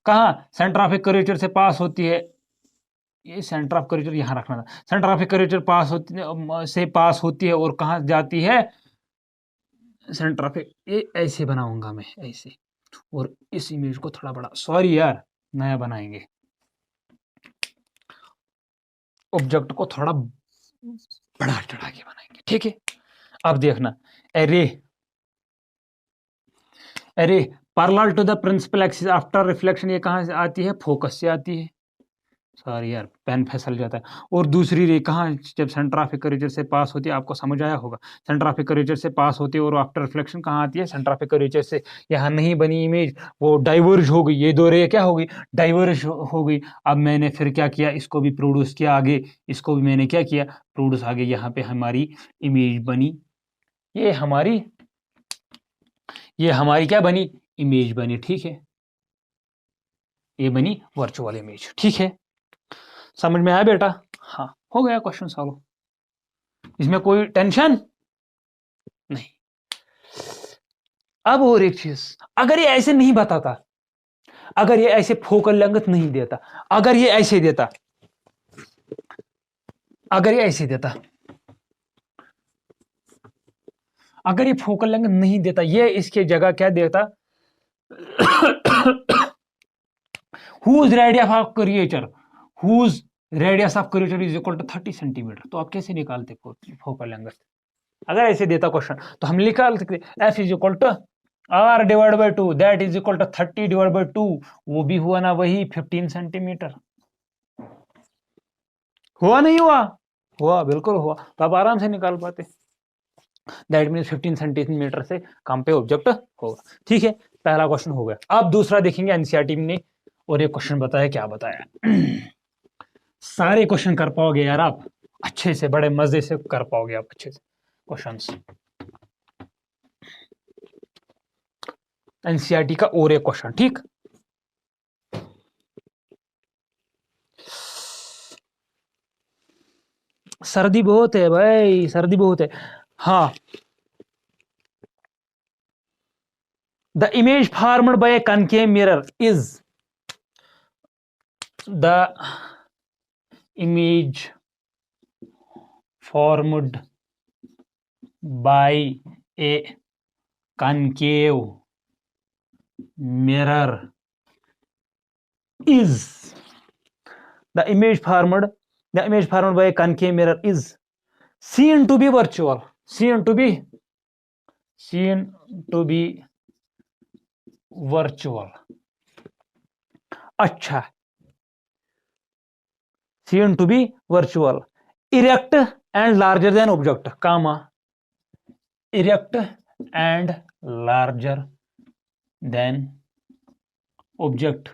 कहां, सेंटर ऑफ कर्वेचर से पास होती है, ये सेंटर ऑफ कर्वेचर यहां रखना था, सेंटर ऑफ कर्वेचर पास होती है और कहां जाती है, सेंटर ऑफ, ये ऐसे बनाऊंगा मैं, ऐसे। और इस इमेज को थोड़ा बड़ा, सॉरी यार, नया बनाएंगे, ऑब्जेक्ट को थोड़ा बड़ा चढ़ा के बनाएंगे, ठीक है। अब देखना, a ray parallel to the principal axis after reflection, ये कहां से आती है, फोकस से आती है, सॉरी यार, पेन फिसल जाता है। और दूसरी रे कहाँ, जब सेंटर ऑफ कर्वेचर से पास होती है, आपको समझ आया होगा, सेंटर ऑफ कर्वेचर से पास होती है और आफ्टर रिफ्लेक्शन कहाँ आती है, सेंटर ऑफ कर्वेचर से। यहाँ नहीं बनी इमेज, वो डाइवर्ज हो गई, ये दो रे क्या हो गई, डाइवर्ज हो गई। अब मैंने फिर क्या किया, इसको भी प्रोड्यूस किया आगे, इसको भी मैंने क्या किया, प्रोड्यूस आगे, यहाँ पे हमारी इमेज बनी, ये हमारी क्या बनी, इमेज बनी, ठीक है, ये बनी वर्चुअल इमेज, ठीक है। समझ में आया बेटा? हाँ, हो गया क्वेश्चन सॉल्व, इसमें कोई टेंशन नहीं। अब और एक चीज, अगर ये ऐसे नहीं बताता, अगर ये ऐसे फोकल लेंथ नहीं देता, अगर ये ऐसे देता, अगर ये ऐसे देता, अगर ये फोकल लेंथ नहीं देता, ये इसके जगह क्या देता, whose radius of curvature, whose radius of curvature is equal to 30 centimetre, तो आप कैसे निकालते फोकल लेंथ? अगर ऐसे देता क्वेश्चन तो हम निकाल सकते f is equal to r divide by 2, that is equal to 30 divide by 2, वो भी हुआ ना वही 15 सेंटीमीटर, हुआ नहीं हुआ? हुआ, बिल्कुल हुआ। तो आप आराम से निकाल पाते, दैट मीन्स 15 सेंटीमीटर से कम पे ऑब्जेक्ट होगा, ठीक है। पहला क्वेश्चन हो गया। अब दूसरा देखेंगे, एनसीईआरटी ने और एक क्वेश्चन बताया, क्या बताया। सारे क्वेश्चन कर पाओगे यार आप अच्छे से, बड़े मजे से कर पाओगे आप अच्छे से क्वेश्चंस। एनसीईआरटी का और एक क्वेश्चन, ठीक। सर्दी बहुत है भाई, सर्दी बहुत है। हाँ, the image formed by A concave mirror is, the image formed by a concave mirror is, the image formed by a concave mirror is seen to be virtual, seen to be virtual। अच्छा, seen to be virtual, erect and larger than object, comma, erect and larger than object,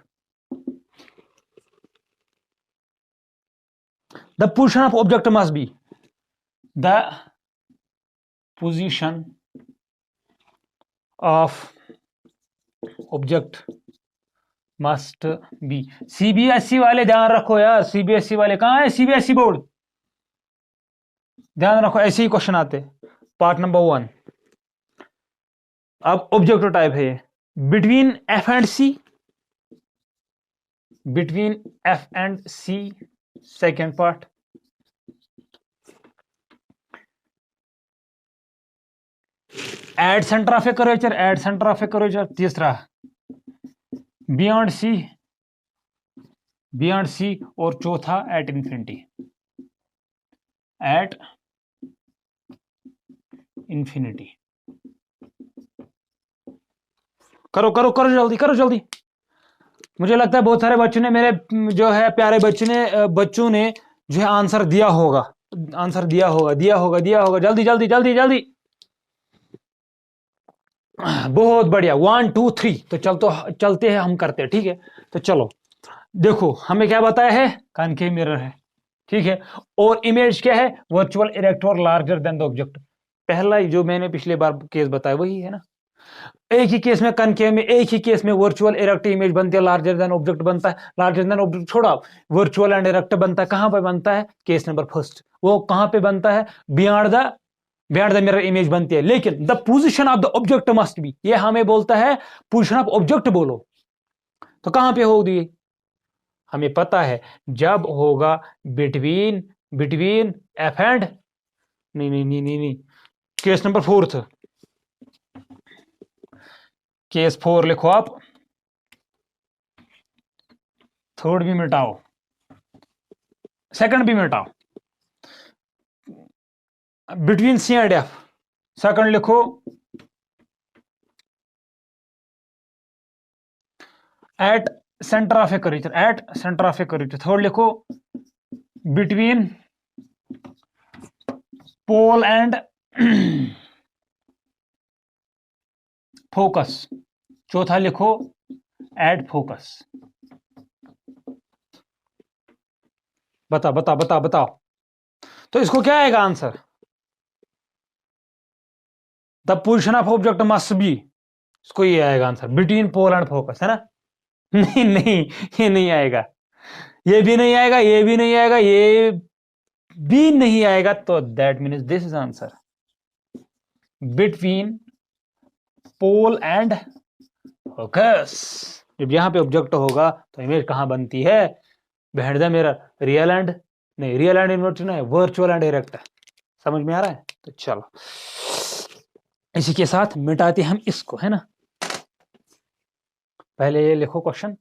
the position of object must be, the position of object must be। CBSE वाले ध्यान रखो यार, सीबीएसई वाले कहाँ है, सीबीएसई बोर्ड, ध्यान रखो, ऐसे ही क्वेश्चन आते। पार्ट नंबर 1, अब ऑब्जेक्टिव टाइप है, between F and C, between F and C, second part, at centre of a curvature, at centre of a curvature, तीसरा बियॉन्ड सी, और चौथा एट इंफिनिटी, एट इंफिनिटी। करो करो करो जल्दी, करो जल्दी। मुझे लगता है बहुत सारे बच्चों ने, मेरे जो है प्यारे बच्चों ने जो है आंसर दिया होगा, जल्दी जल्दी जल्दी जल्दी। बहुत बढ़िया, 1 2 3, तो चलते हैं, हम करते हैं, ठीक है। तो चलो देखो, हमें क्या बताया है, कॉनकेव मिरर है, ठीक है, और इमेज क्या है, वर्चुअल इरेक्ट और लार्जर देन द ऑब्जेक्ट। पहला जो मैंने पिछले बार केस बताया वही है ना, एक ही केस में कनकेव में, एक ही केस में वर्चुअल इरेक्ट इमेज बनती है, लार्जर देन ऑब्जेक्ट बनता है, लार्जर देन ऑब्जेक्ट छोड़ा, वर्चुअल एंड इरेक्ट बनता है, कहां पे बनता है, केस नंबर फर्स्ट, वो कहां पे बनता है, बियॉन्ड द मिरर इमेज बनती है। लेकिन the position of the object must B, ये हमें बोलता है पोजीशन ऑफ ऑब्जेक्ट बोलो, तो कहां पे होगी, हमें पता है जब होगा बिटवीन एफ एंड, नहीं, केस नंबर 4, केस 4 लिखो आप, थर्ड भी मिटाओ, सेकंड भी मिटाओ, between C and F, second लिखो, at centre of a curvature, at centre of a curvature. Third लिखो बिटवीन पोल एंड फोकस। चौथा लिखो एट फोकस। बताओ। तो इसको क्या आएगा answer? The position of object must be, इसको ये आएगा answer, between pole and focus, है ना? नहीं, ये नहीं आएगा, ये भी नहीं आएगा, ये भी नहीं आएगा, ये भी नहीं आएगा। तो that means this is answer, between pole and focus. जब यहां पे ऑब्जेक्ट होगा तो इमेज कहां बनती है? Behind the mirror. Real and नहीं, रियल एंड इन्वर्टेड नहीं, वर्चुअल एंड डायरेक्ट। समझ में आ रहा है? तो चलो इसी के साथ मिटाते हम इसको, है ना? पहले ये लिखो क्वेश्चन,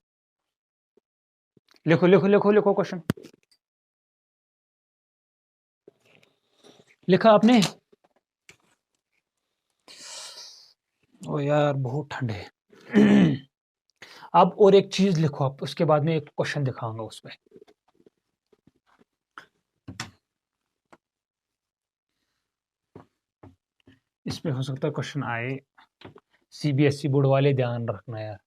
लिखो क्वेश्चन। लिखा आपने? ओ यार बहुत ठंड है। अब और एक चीज लिखो आप, उसके बाद में एक क्वेश्चन दिखाऊंगा उसमें। इसमें हो सकता है क्वेश्चन आए, सीबीएसई बोर्ड वाले ध्यान रखना यार।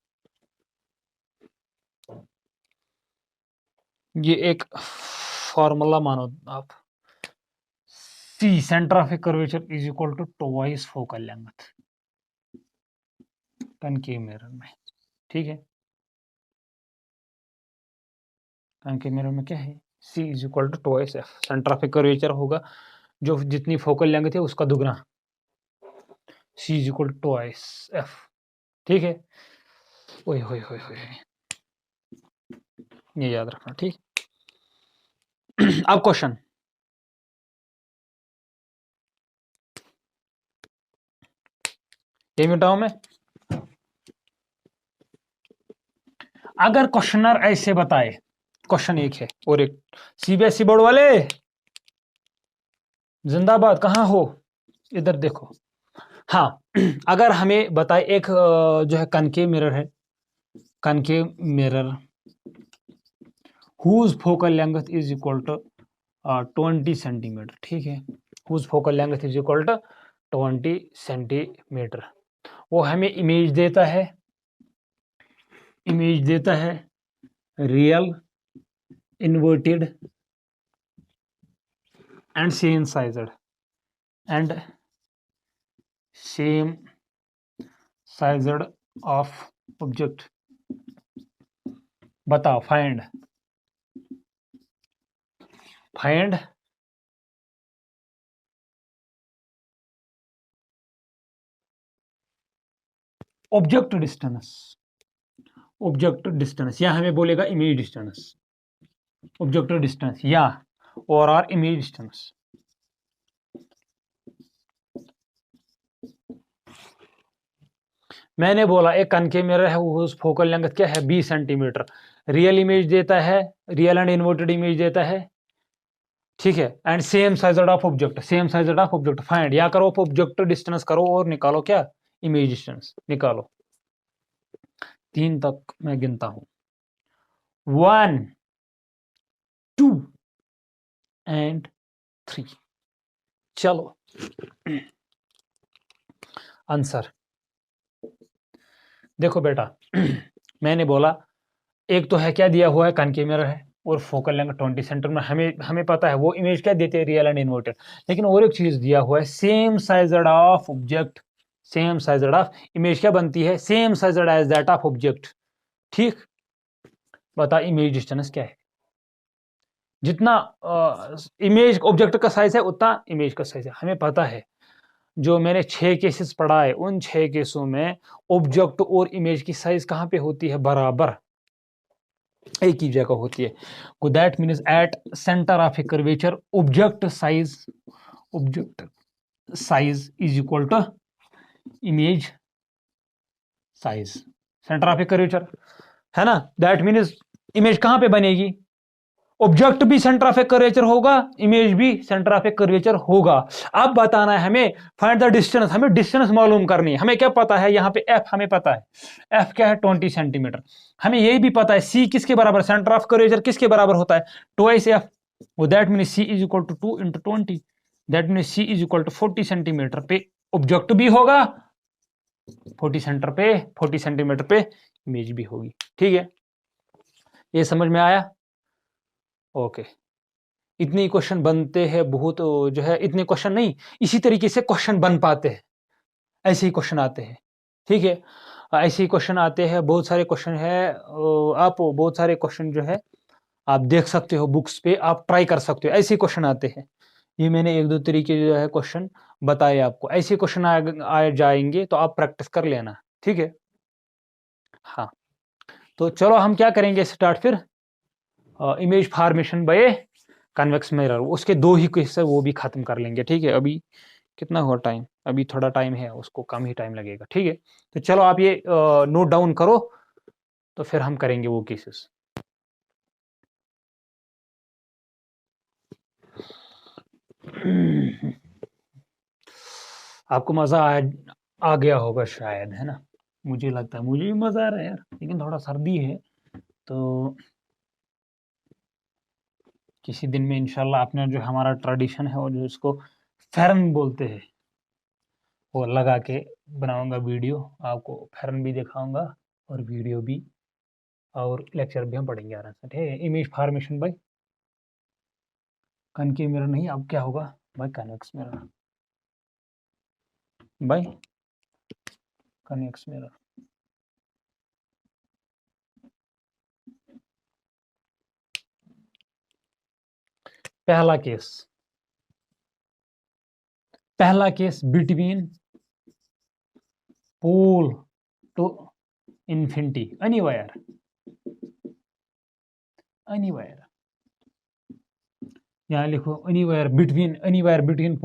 ये एक फॉर्मूला मानो आप, C centre of a curvature is equal to twice focal length concave mirror में, ठीक है? कनकेव मिरर में क्या है? C is equal to twice F. Centre of a curvature होगा जो जितनी फोकल लेंथ है उसका दुगना, C is equal to twice F, ठीक है? ओए होए होए होए, ये याद रखना, ठीक? अब क्वेश्चन, ये मिटाऊं मैं? अगर क्वेश्चनर ऐसे बताए, क्वेश्चन एक है और एक, सीबीएसई बोर्ड वाले जिंदाबाद, कहां हो? इधर देखो। हाँ, अगर हमें बताए एक जो है कनकेव मिरर है, concave mirror whose focal length is equal to 20 centimetre, ठीक है? Whose focal length is equal to 20 centimetre. वो हमें इमेज देता है, real, inverted and same sized of object. बताओ, फाइंड ऑब्जेक्ट डिस्टेंस, या हमें बोलेगा इमेज डिस्टेंस, ऑब्जेक्ट डिस्टेंस या और इमेज डिस्टेंस। मैंने बोला एक कनकेव मिरर है, उस फोकल लेंथ क्या है? 20 सेंटीमीटर। रियल इमेज देता है, रियल एंड इन्वर्टेड इमेज देता है, ठीक है? And same sized of object, find, या करो ऑब्जेक्ट डिस्टेंस करो और निकालो क्या? इमेज डिस्टेंस निकालो। 3 तक मैं गिनता हूं, 1 2 एंड 3। चलो आंसर देखो बेटा। मैंने बोला एक तो है क्या दिया हुआ है, कनकेव मिरर है और फोकल लेंथ 20 सेंटीमीटर में, हमें पता है वो इमेज क्या देते हैं? Real and inverted. लेकिन और एक चीज दिया हुआ है, same sized of object, same sized of image क्या बनती है? Same sized as that of object, ठीक? बता इमेज डिस्टेंस क्या है? जितना इमेज ऑब्जेक्ट का साइज है उतना इमेज का साइज है। हमें पता है, जो मैंने 6 केसेस पढ़ा है उन 6 केसों में ऑब्जेक्ट और इमेज की साइज कहां पे होती है? बराबर, एक ही जगह होती है। That means at centre of a curvature object size is equal to image size, centre of a curvature, है ना? दैट मीन्स इमेज कहां पे बनेगी? ऑब्जेक्ट भी सेंटर ऑफ ए कर्वेचर होगा, इमेज भी सेंटर ऑफ ए कर्वेचर होगा। अब बताना है हमें फाइंड द डिस्टेंस, हमें डिस्टेंस मालूम करनी है। हमें क्या पता है, यहाँ पे एफ हमें पता है, एफ क्या है 20 सेंटीमीटर। हमें यही भी पता है सी किसके बराबर, सेंटर ऑफ कर्वेचर किसके बराबर होता है, ट्वाइस एफ। वो that mean C is equal to 2 into 20, that mean C is equal to 40 centimetre पे ऑब्जेक्ट भी होगा, 40 सेंटीमीटर पे इमेज भी होगी। ठीक है, ये समझ में आया? ओके, इतने क्वेश्चन बनते हैं बहुत, जो है इतने क्वेश्चन नहीं, इसी तरीके से क्वेश्चन बन पाते हैं, ऐसे ही क्वेश्चन आते हैं। ठीक है, ऐसे ही क्वेश्चन आते हैं, बहुत सारे क्वेश्चन है। आप बहुत सारे क्वेश्चन जो है आप देख सकते हो बुक्स पे, आप ट्राई कर सकते हो, ऐसे क्वेश्चन आते हैं। ये मैंने एक दो तरीके जो है क्वेश्चन बताए आपको, ऐसे क्वेश्चन आ जाएंगे तो आप प्रैक्टिस कर लेना। ठीक है, हाँ, तो चलो हम क्या करेंगे स्टार्ट फिर, image formation by convex mirror, उसके दो ही क्वेश्चन वो भी खत्म कर लेंगे। ठीक है, अभी कितना हुआ टाइम, अभी थोड़ा टाइम है, उसको कम ही टाइम लगेगा। ठीक है, तो चलो आप ये नोट डाउन करो, तो फिर हम करेंगे वो केसेस। आपको मजा आ गया होगा शायद, है ना? मुझे लगता है मुझे भी मजा आ रहा है यार, लेकिन थोड़ा सर्दी है, तो किसी दिन में इंशाल्लाह अपना जो हमारा ट्रेडिशन है और जो इसको फैरन बोलते हैं वो लगा के बनाऊंगा वीडियो, आपको फैरन भी दिखाऊंगा और वीडियो भी, और लेक्चर भी हम पढ़ेंगे आराम से। ठीक है, image formation by concave mirror नहीं, अब क्या होगा by convex mirror, by convex mirror. पहला केस, पहला case between pole to infinity anywhere, anywhere, यहाँ लिखो anywhere between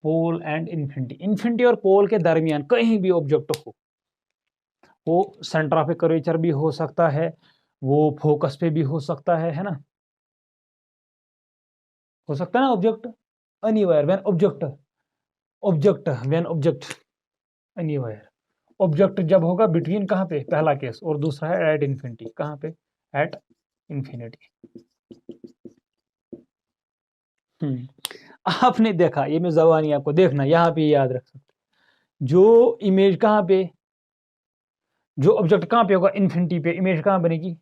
pole and infinity, infinity और पोल के दरमियान कहीं भी ऑब्जेक्ट हो, वो सेंटर ऑफ ए कर्वेचर भी हो सकता है, वो फोकस पे भी हो सकता है ना? हो सकता है ना object, anywhere when object anywhere, object जब होगा बिटवीन कहाँ पे, पहला केस, और दूसरा है एट इन्फिनिटी, कहाँ पे, एट इन्फिनिटी। आपने देखा, ये मैं जबानी आपको देखना, यहाँ पे याद रख सकते, जो इमेज कहाँ पे, जो ऑब्जेक्ट कहाँ पे होगा इन्फिनिटी पे, इमेज कहाँ बनेगी,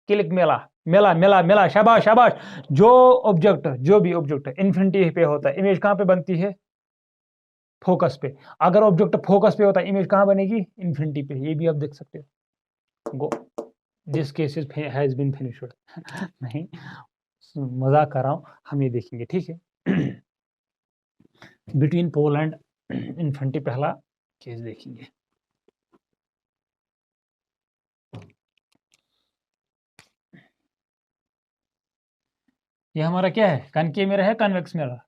क्लिक मेला, मेला मेला मेला, शाबाश शाबाश। जो ऑब्जेक्ट, जो भी ऑब्जेक्ट इन्फिनिटी पे होता है, इमेज कहाँ पे बनती है, फोकस पे। अगर ऑब्जेक्ट फोकस पे होता है, इमेज कहाँ बनेगी, इन्फिनिटी पे। ये भी आप देख सकते हो। Go, this case has been finished. नहीं, मजाक कर रहा हूँ, हम ये देखेंगे। ठीक है, बिटवीन पोल एंड इन्फिनिटी पहला केस देखेंगे। ये हमारा क्या है, कनकेव मिरर है, कन्वेक्स मिरर,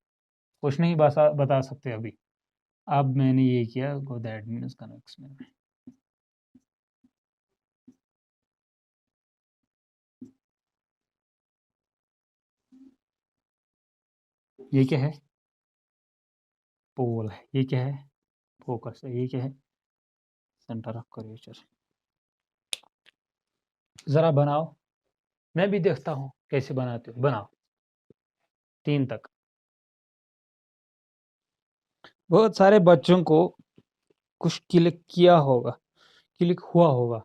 कुछ नहीं बता सकते अभी। अब मैंने ये किया, गो दैट मीन्स कन्वेक्स मिरर। ये क्या है, पोल है, ये क्या है, फोकस है, ये क्या है, सेंटर ऑफ कर्वेचर। जरा बनाओ, मैं भी देखता हूँ कैसे बनाते हो, बनाओ 3 तक। बहुत सारे बच्चों को कुछ क्लिक किया होगा, क्लिक हुआ होगा,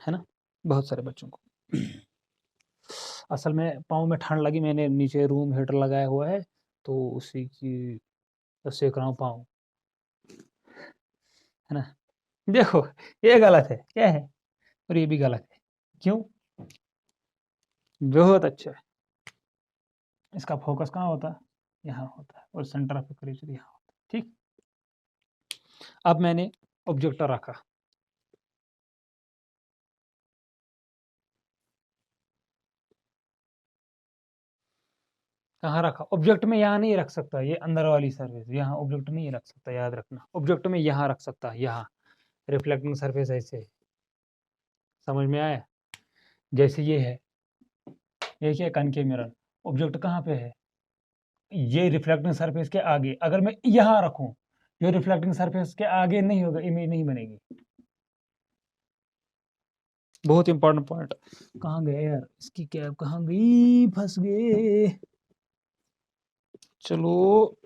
है ना? बहुत सारे बच्चों को। असल में पाँव में ठंड लगी, मैंने नीचे रूम हीटर लगाया हुआ है, तो उसी की तो सेक रहा हूँ पाँव, है ना? देखो, ये गलत है, क्या है, और ये भी गलत है। क्यों? बहुत अच्छा है, इसका फोकस कहाँ होता है, यहाँ होता है, और सेंटर ऑफ कर्वेचर यहाँ होता है। ठीक, अब मैंने ऑब्जेक्ट रखा, कहाँ रखा, ऑब्जेक्ट में यहाँ नहीं रख सकता, ये अंदर वाली सर्फेस, यहाँ ऑब्जेक्ट नहीं रख सकता, याद रखना। ऑब्जेक्ट में यहाँ रख सकता है, यहाँ, रिफ्लेक्टिंग सरफेस ऐसे है, समझ में आया? जैसे ये है, ये क्या कनकेव मिरर, ऑब्जेक्ट कहाँ पे है, ये रिफ्लेक्टिंग सरफेस के आगे, अगर मैं यहाँ रखूं, ये रिफ्लेक्टिंग सरफेस के आगे नहीं होगा, इमेज नहीं बनेगी। बहुत इंपॉर्टेंट पॉइंट। कहाँ गए यार इसकी कैप, कहाँ गई, फंस गए। चलो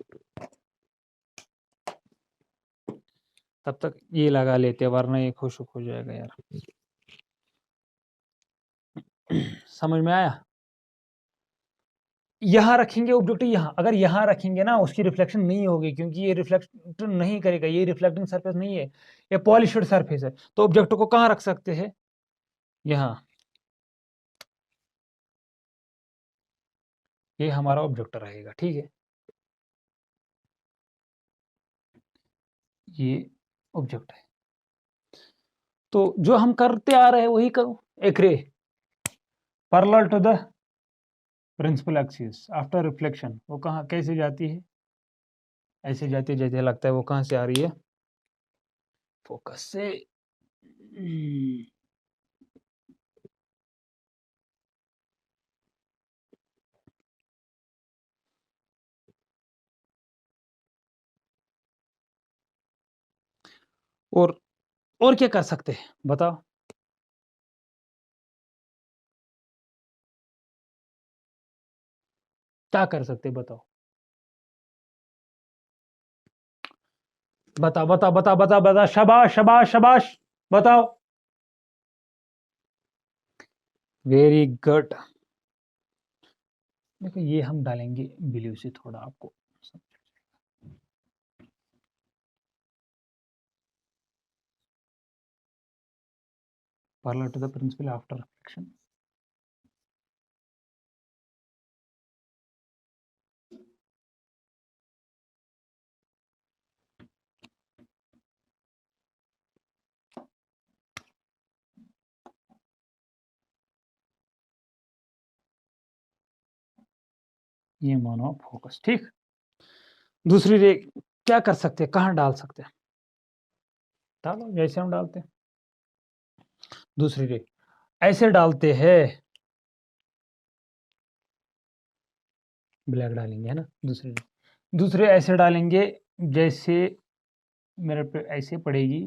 तब तक ये लगा लेते, वरना ये खुश हो जाएगा यार। समझ में आया? यहाँ रखेंगे ऑब्जेक्ट, यहाँ अगर यहाँ रखेंगे ना, उसकी रिफ्लेक्शन नहीं होगी, क्योंकि ये रिफ्लेक्ट नहीं करेगा, ये रिफ्लेक्टिंग सरफेस नहीं है, ये पॉलिश्ड सरफेस है। तो ऑब्जेक्ट को कहाँ रख सकते हैं, यहाँ। ये हमारा ऑब्जेक्ट रहेगा, ठीक है, ये ऑब्जेक्ट है। तो जो हम करते आ रहे हैं वही करो। एक ray parallel to the principal axis after reflection, वो कहाँ कैसे जाती है, ऐसे जाती है, जैसे लगता है वो कहाँ से आ रही है, फोकस से। और क्या कर सकते हैं बताओ? क्या कर सकते हैं बताओ? बताओ बताओ बताओ बताओ बताओ, शाबाश शाबाश शाबाश, बताओ। Very good. देखो ये हम डालेंगे ब्लू से, थोड़ा आपको parallel to the principal after reflection. ये मानो फोकस, ठीक। दूसरी रे क्या कर सकते हैं, कहाँ डाल सकते हैं, डालो जैसे हम डालते हैं। दूसरी रे ऐसे डालते हैं, ब्लैक डालेंगे है ना, दूसरे ऐसे डालेंगे, जैसे मेरे पे ऐसे पड़ेगी,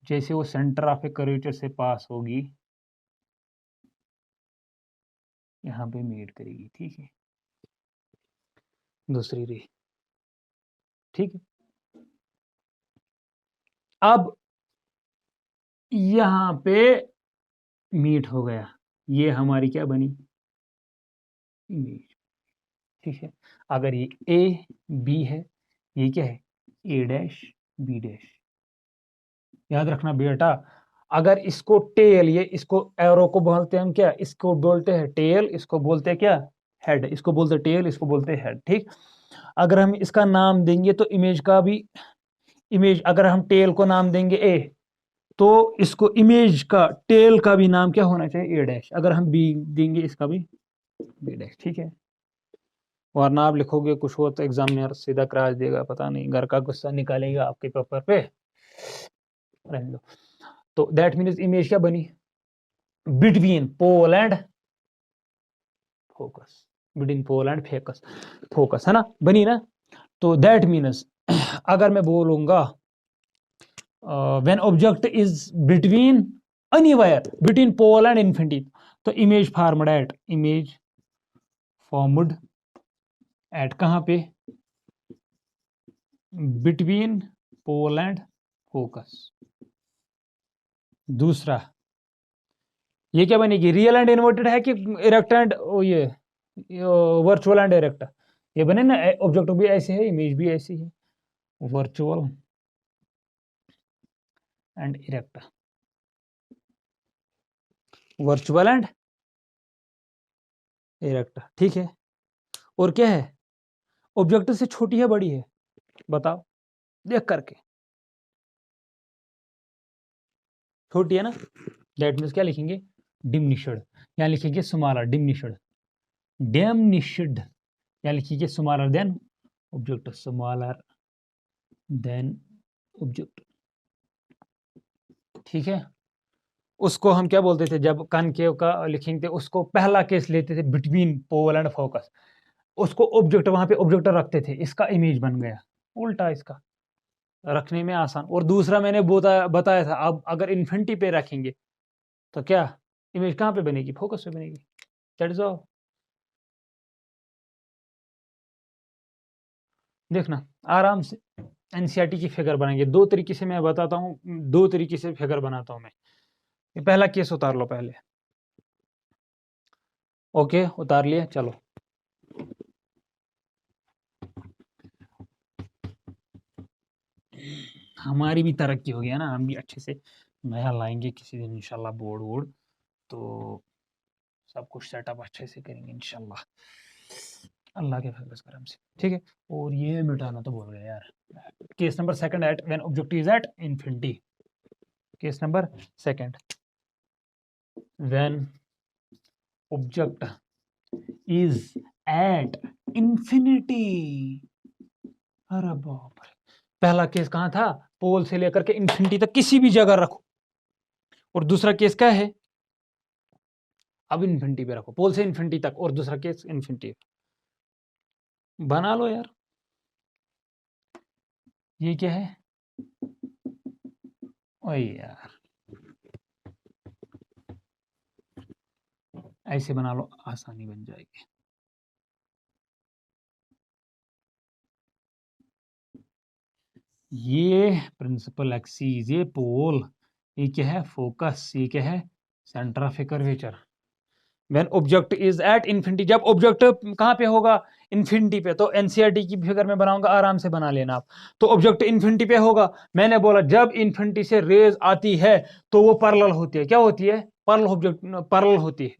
जैसे वो सेंटर ऑफ ए कर्वेचर से पास होगी, यहाँ पे मीट करेगी, ठीक है, दूसरी रे, ठीक है। अब यहाँ पे मीट हो गया, ये हमारी क्या बनी, इमेज, ठीक है। अगर ये ए बी है, ये क्या है, ए डैश बी डैश। याद रखना बेटा, अगर इसको टेल, ये इसको एरो को बोलते हैं हम क्या, इसको बोलते हैं टेल, इसको बोलते हैं क्या, हेड, इसको बोलते हैं टेल, इसको बोलते हैं हेड, ठीक। अगर हम इसका नाम देंगे तो इमेज का भी, इमेज अगर हम टेल को नाम देंगे ए, तो इसको इमेज का टेल का भी नाम क्या होना चाहिए, ए डैश। अगर हम बी देंगे, इसका भी बी डैश, ठीक है। वरना आप लिखोगे कुछ हो तो एग्जामिनर सीधा क्रैश देगा, पता नहीं घर का गुस्सा निकालेगा आपके पेपर पे, रहने दो। तो दैट मीन्स इमेज क्या बनी, between pole and focus, between pole and focus, focus है ना, बनी ना। तो दैट मीन्स अगर मैं बोलूंगा when object is between anywhere between pole and infinity, तो image formed at, image formed at कहाँ पे, बिटवीन पोल एंड फोकस। दूसरा ये क्या बनेगी, रियल एंड इन्वर्टेड है कि इरेक्ट एंड ये वर्चुअल एंड इरेक्ट, ये बने ना, ऑब्जेक्ट भी ऐसे है, इमेज भी ऐसी है, virtual and erect, virtual and erect, ठीक है। और क्या है, ऑब्जेक्ट से छोटी है बड़ी है, बताओ देख करके, छोटी है ना, दैट मीन्स क्या लिखेंगे, डिमनिशड, यहाँ लिखेंगे स्मॉलर, डिमनिशड, डेमनिशड, यहाँ लिखिए smaller than object, smaller than object, ठीक है, उसको हम क्या बोलते थे जब कनकेव का लिखेंगे थे, उसको पहला केस लेते थे बिटवीन पोल एंड फोकस, उसको ऑब्जेक्ट वहां पे ऑब्जेक्ट रखते थे, इसका इमेज बन गया। उल्टा इसका रखने में आसान। और दूसरा मैंने बताया था, अब अगर इन्फिनिटी पे रखेंगे तो क्या इमेज कहाँ पे बनेगी, फोकस पे बनेगी। That is all. देखना आराम से एनसीईआरटी की फिगर बनाएंगे, दो तरीके से मैं बताता हूँ, दो तरीके से फिगर बनाता हूँ मैं। ये पहला केस उतार लो पहले। ओके उतार लिए, चलो। हमारी भी तरक्की हो गया ना, हम भी अच्छे से नया लाएंगे किसी दिन इंशाल्लाह बोर्ड वोर्ड, तो सब कुछ सेटअप अच्छे से करेंगे इंशाल्लाह, अल्लाह के फजल करम से। ठीक है, और ये मिटाना तो बोल गया यार। Case number second, at when object is at infinity. Case number second, when object is at infinity. अरे बाप रे, पहला केस कहाँ था, पोल से लेकर के इंफिनिटी तक किसी भी जगह रखो, और दूसरा केस क्या है, अब इन्फिनिटी पे रखो, पोल से इन्फिनिटी तक, और दूसरा केस इन्फिनिटी। बना लो यार। ये क्या है, ओए यार, ऐसे बना लो, आसानी बन जाएगी। ये प्रिंसिपल एक्सिस, ये पोल, ये क्या है फोकस, ये क्या है centre of curvature. When object is at infinity, जब ऑब्जेक्ट कहाँ पे होगा, इंफिनिटी पे, तो एनसीईआरटी की फिगर में बनाऊंगा, आराम से बना लेना आप। तो ऑब्जेक्ट इंफिनिटी पे होगा, मैंने बोला जब इंफिनिटी से रेज आती है तो वो पैरेलल होती है, क्या होती है, पैरेलल ऑब्जेक्ट, पैरेलल होती है।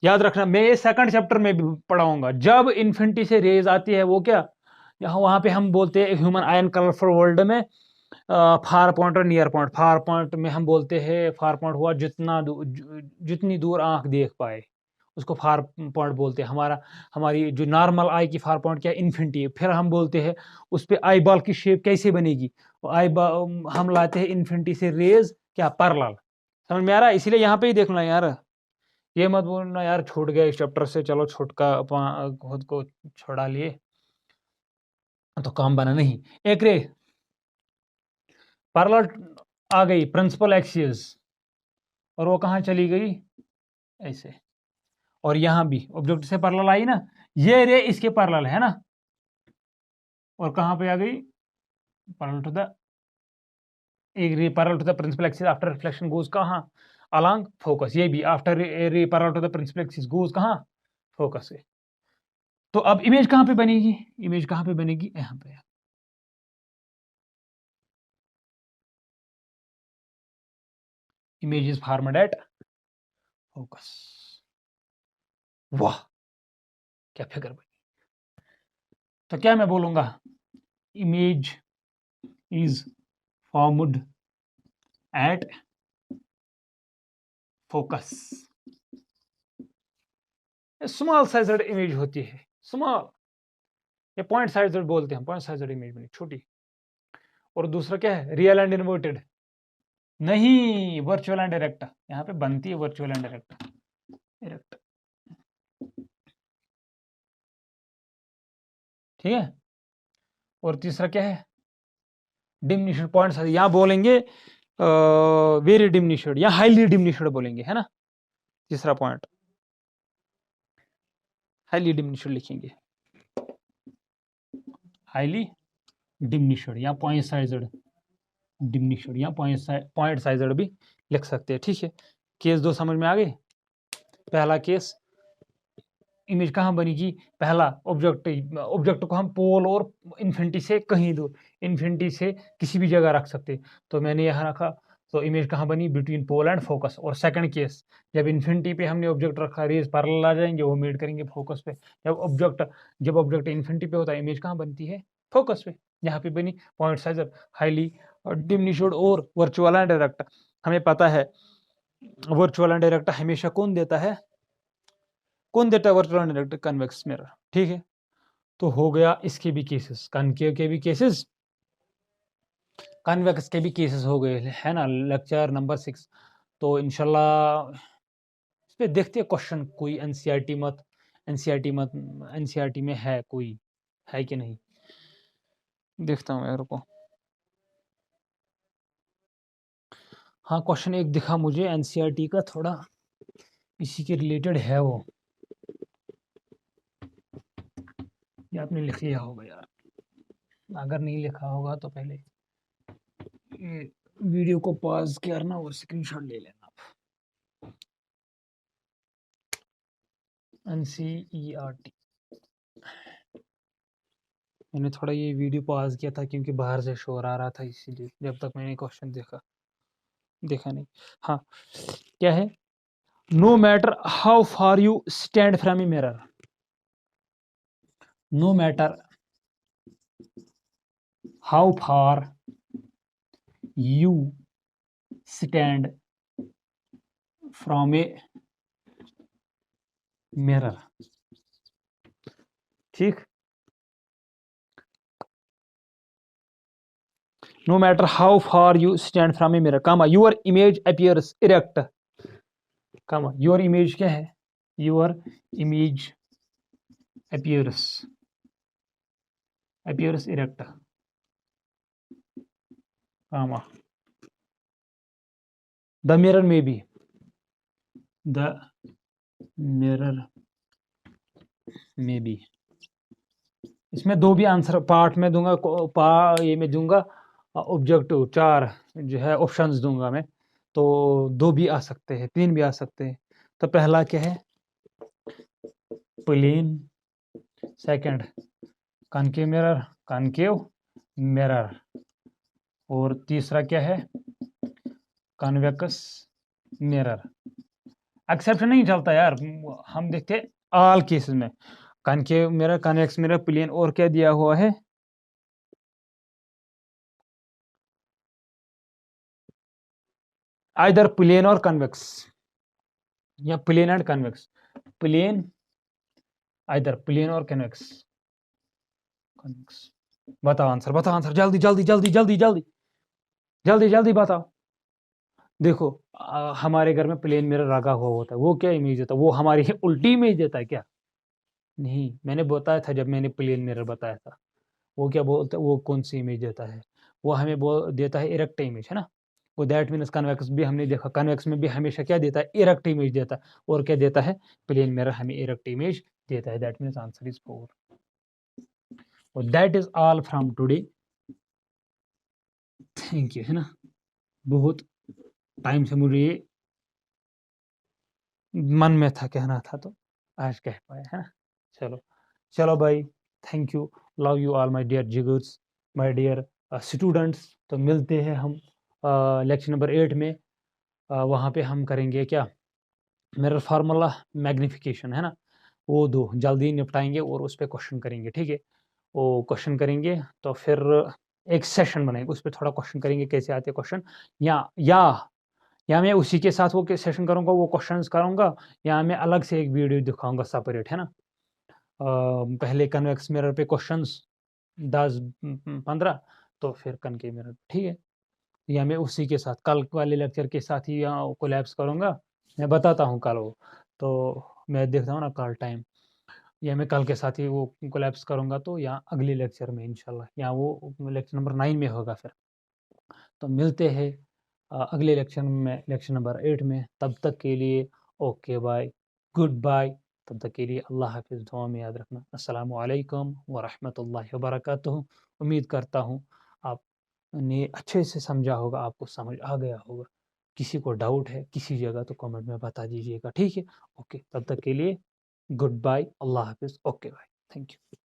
याद रखना, मैं ये सेकंड चैप्टर में भी पढ़ाऊंगा, जब इंफिनिटी से रेज आती है वो क्या, यहाँ वहां पे हम बोलते हैं ह्यूमन आयन कलरफुल वर्ल्ड में फार पॉइंट और नियर पॉइंट। फार पॉइंट में हम बोलते हैं, फार पॉइंट हुआ जितनी दूर आंख देख पाए, उसको फार पॉइंट बोलते हैं। हमारी जो नॉर्मल आई की फार पॉइंट क्या, इन्फिनिटी है। फिर हम बोलते हैं उस पर आई बॉल की शेप कैसे बनेगी, आई हम लाते हैं इन्फिनिटी से रेज क्या, पैरेलल। समझ में आ रहा है, इसीलिए यहाँ पे ही देखना यार, ये मत बोलना यार छूट गया इस चैप्टर से, चलो छुटका खुद को छोड़ा लिए तो काम बना नहीं। एक रे पैरेलल आ गई प्रिंसिपल एक्सिस, और वो कहाँ चली गई, ऐसे। और यहां भी ऑब्जेक्ट से पैरेलल आई ना, ये रे इसके पैरेलल है ना, और कहां पे आ गई, पैरेलल टू द, एक ray parallel to the principal axis after reflection goes कहां, अलोंग फोकस। ये भी after ray parallel to the principal axis goes कहां, फोकस से। तो अब इमेज कहां पे बनेगी, इमेज कहां पे बनेगी, यहां पे। Image is formed at focus. वाह, क्या फिगर बनी। तो क्या मैं बोलूंगा, image is formed at focus. Small sized image होती है, स्मॉल, ये पॉइंट साइजेड बोलते हैं, पॉइंट साइजेड इमेज बनी छोटी। और दूसरा क्या है, रियल एंड इन्वर्टेड, नहीं वर्चुअल एंड डायरेक्ट, यहाँ पे बनती है वर्चुअल एंड डायरेक्ट, डायरेक्ट। ठीक है, और तीसरा क्या है, डिमिनिशन पॉइंट, यहाँ बोलेंगे वेरी डिमिनिशड या हाईली डिमिनिशड बोलेंगे, है ना। तीसरा पॉइंट हाईली डिमिनिशड लिखेंगे, हाईली डिमिनिशड या पॉइंट साइजेड डिमिनिशड या पॉइंट साइजेड भी लिख सकते हैं। ठीक है, केस दो समझ में आ गए। पहला केस, इमेज कहाँ बनेगी, पहला ऑब्जेक्ट को हम पोल और इन्फिनिटी से कहीं दूर, इन्फिनिटी से किसी भी जगह रख सकते, तो मैंने यहाँ रखा, तो इमेज कहाँ बनी, बिटवीन पोल एंड फोकस। और सेकंड केस, जब इन्फिनिटी पे हमने ऑब्जेक्ट रखा, रेज पैरेलल आ जाएंगे, वो मीट करेंगे फोकस पे। जब ऑब्जेक्ट इन्फिनिटी पे होता है, इमेज कहाँ बनती है, फोकस पे। यहाँ पे बनी पॉइंट साइज, हाईली डिमिनिश्ड और वर्चुअल एंड डायरेक्ट। हमें पता है वर्चुअल एंड डायरेक्ट हमेशा कौन देता है, कौन देता है virtual and direct, convex mirror. ठीक है, तो हो गया इसके भी केसेस, कनकेव के भी केसेस, कन्वेक्स के भी केसेस हो गए है ना, लेक्चर नंबर 6। तो इंशाल्लाह इस पे देखते हैं क्वेश्चन, कोई एनसीईआरटी में है कोई, है कि नहीं, देखता हूँ मेरे को। हाँ, क्वेश्चन एक दिखा मुझे एनसीईआरटी का, थोड़ा इसी के रिलेटेड है वो, ये आपने लिख लिया होगा यार, अगर नहीं लिखा होगा तो पहले ये वीडियो को पॉज करना और स्क्रीनशॉट ले लेना आप। एनसीईआरटी, मैंने थोड़ा ये वीडियो पॉज किया था क्योंकि बाहर से शोर आ रहा था, इसीलिए जब तक मैंने क्वेश्चन देखा नहीं। हाँ, क्या है, no matter how far you stand from a mirror, no matter how far you stand from a mirror, ठीक, no matter how far you stand from a mirror, comma, your image appears erect, comma, your image क्या है, your image appears erect, comma, the mirror may be, the mirror may be, इसमें दो भी आंसर पार्ट में दूंगा, ये में दूंगा ऑब्जेक्टिव, 4 जो है ऑप्शंस दूंगा मैं, तो 2 भी आ सकते हैं, 3 भी आ सकते हैं। तो पहला क्या है, प्लेन, सेकंड कॉनकेव मिरर, और तीसरा क्या है, कॉन्वेक्स मिरर। एक्सेप्शन नहीं चलता यार, हम देखते ऑल केसेस में, concave mirror, convex mirror, plane, और क्या दिया हुआ है, आइदर प्लेन और कन्वेक्स, या plane and convex, plane, either plane और कन्वेक्स, बताओ आंसर, जल्दी जल्दी जल्दी जल्दी जल्दी जल्दी जल्दी बताओ। देखो हमारे घर में प्लेन मिरर लगा हुआ होता है, वो क्या इमेज देता है, वो हमारी उल्टी इमेज देता है क्या, नहीं, मैंने बताया था जब मैंने प्लेन मिरर बताया था, वो क्या बोलता है, वो कौन सी इमेज देता है, वो हमें देता है इरेक्ट इमेज, है ना, वो दैट मीन्स कन्वेक्स भी हमने देखा, कन्वेक्स में भी हमेशा क्या देता है, इरेक्ट इमेज देता है, और क्या देता है, प्लेन मिरर हमें इरेक्ट इमेज देता है, दैट मीन्स आंसर इज 4। और that is all from today, thank you, है ना, बहुत टाइम से मुझे ये मन में था कहना था, तो आज कह पाए, है ना, चलो चलो भाई, thank you, love you all my dear जिगर्स, माय डियर स्टूडेंट्स। तो मिलते हैं हम लेक्चर नंबर 8 में, वहाँ पे हम करेंगे क्या, मिरर फार्मूला, मैग्निफिकेशन, है ना, वो 2 जल्दी निपटाएंगे और उस पर क्वेश्चन करेंगे, ठीक है, वो क्वेश्चन करेंगे तो फिर एक सेशन बनाएंगे, उस पर थोड़ा क्वेश्चन करेंगे, कैसे आते हैं क्वेश्चन, या मैं उसी के साथ वो सेशन करूँगा, वो क्वेश्चंस करूँगा, या मैं अलग से एक वीडियो दिखाऊंगा सेपरेट, है ना, पहले कन्वेक्स मिरर पे क्वेश्चंस 10-15, तो फिर कनकेव मिरर, ठीक है, या मैं उसी के साथ कल वाले लेक्चर के साथ ही यहाँ कोलैप्स करूँगा, मैं बताता हूँ कल वो, तो मैं देखता हूँ ना कल टाइम, या मैं कल के साथ ही वो कोलैप्स करूँगा, तो या अगले लेक्चर में इंशाल्लाह, या वो लेक्चर नंबर 9 में होगा फिर। तो मिलते हैं अगले लेक्चर में, लेक्चर नंबर 8 में, तब तक के लिए ओके बाय, गुड बाय, तब तक के लिए अल्लाह हाफिज़, दुआ में याद रखना, अस्सलामु अलैकुम व रहमतुल्लाहि व बरकातुहू। उम्मीद करता हूँ आपने अच्छे से समझा होगा, आपको समझ आ गया होगा, किसी को डाउट है किसी जगह तो कमेंट में बता दीजिएगा, ठीक है, ओके, तब तक के लिए गुड बाय, अल्लाह हाफिज़, ओके बाय, थैंक यू।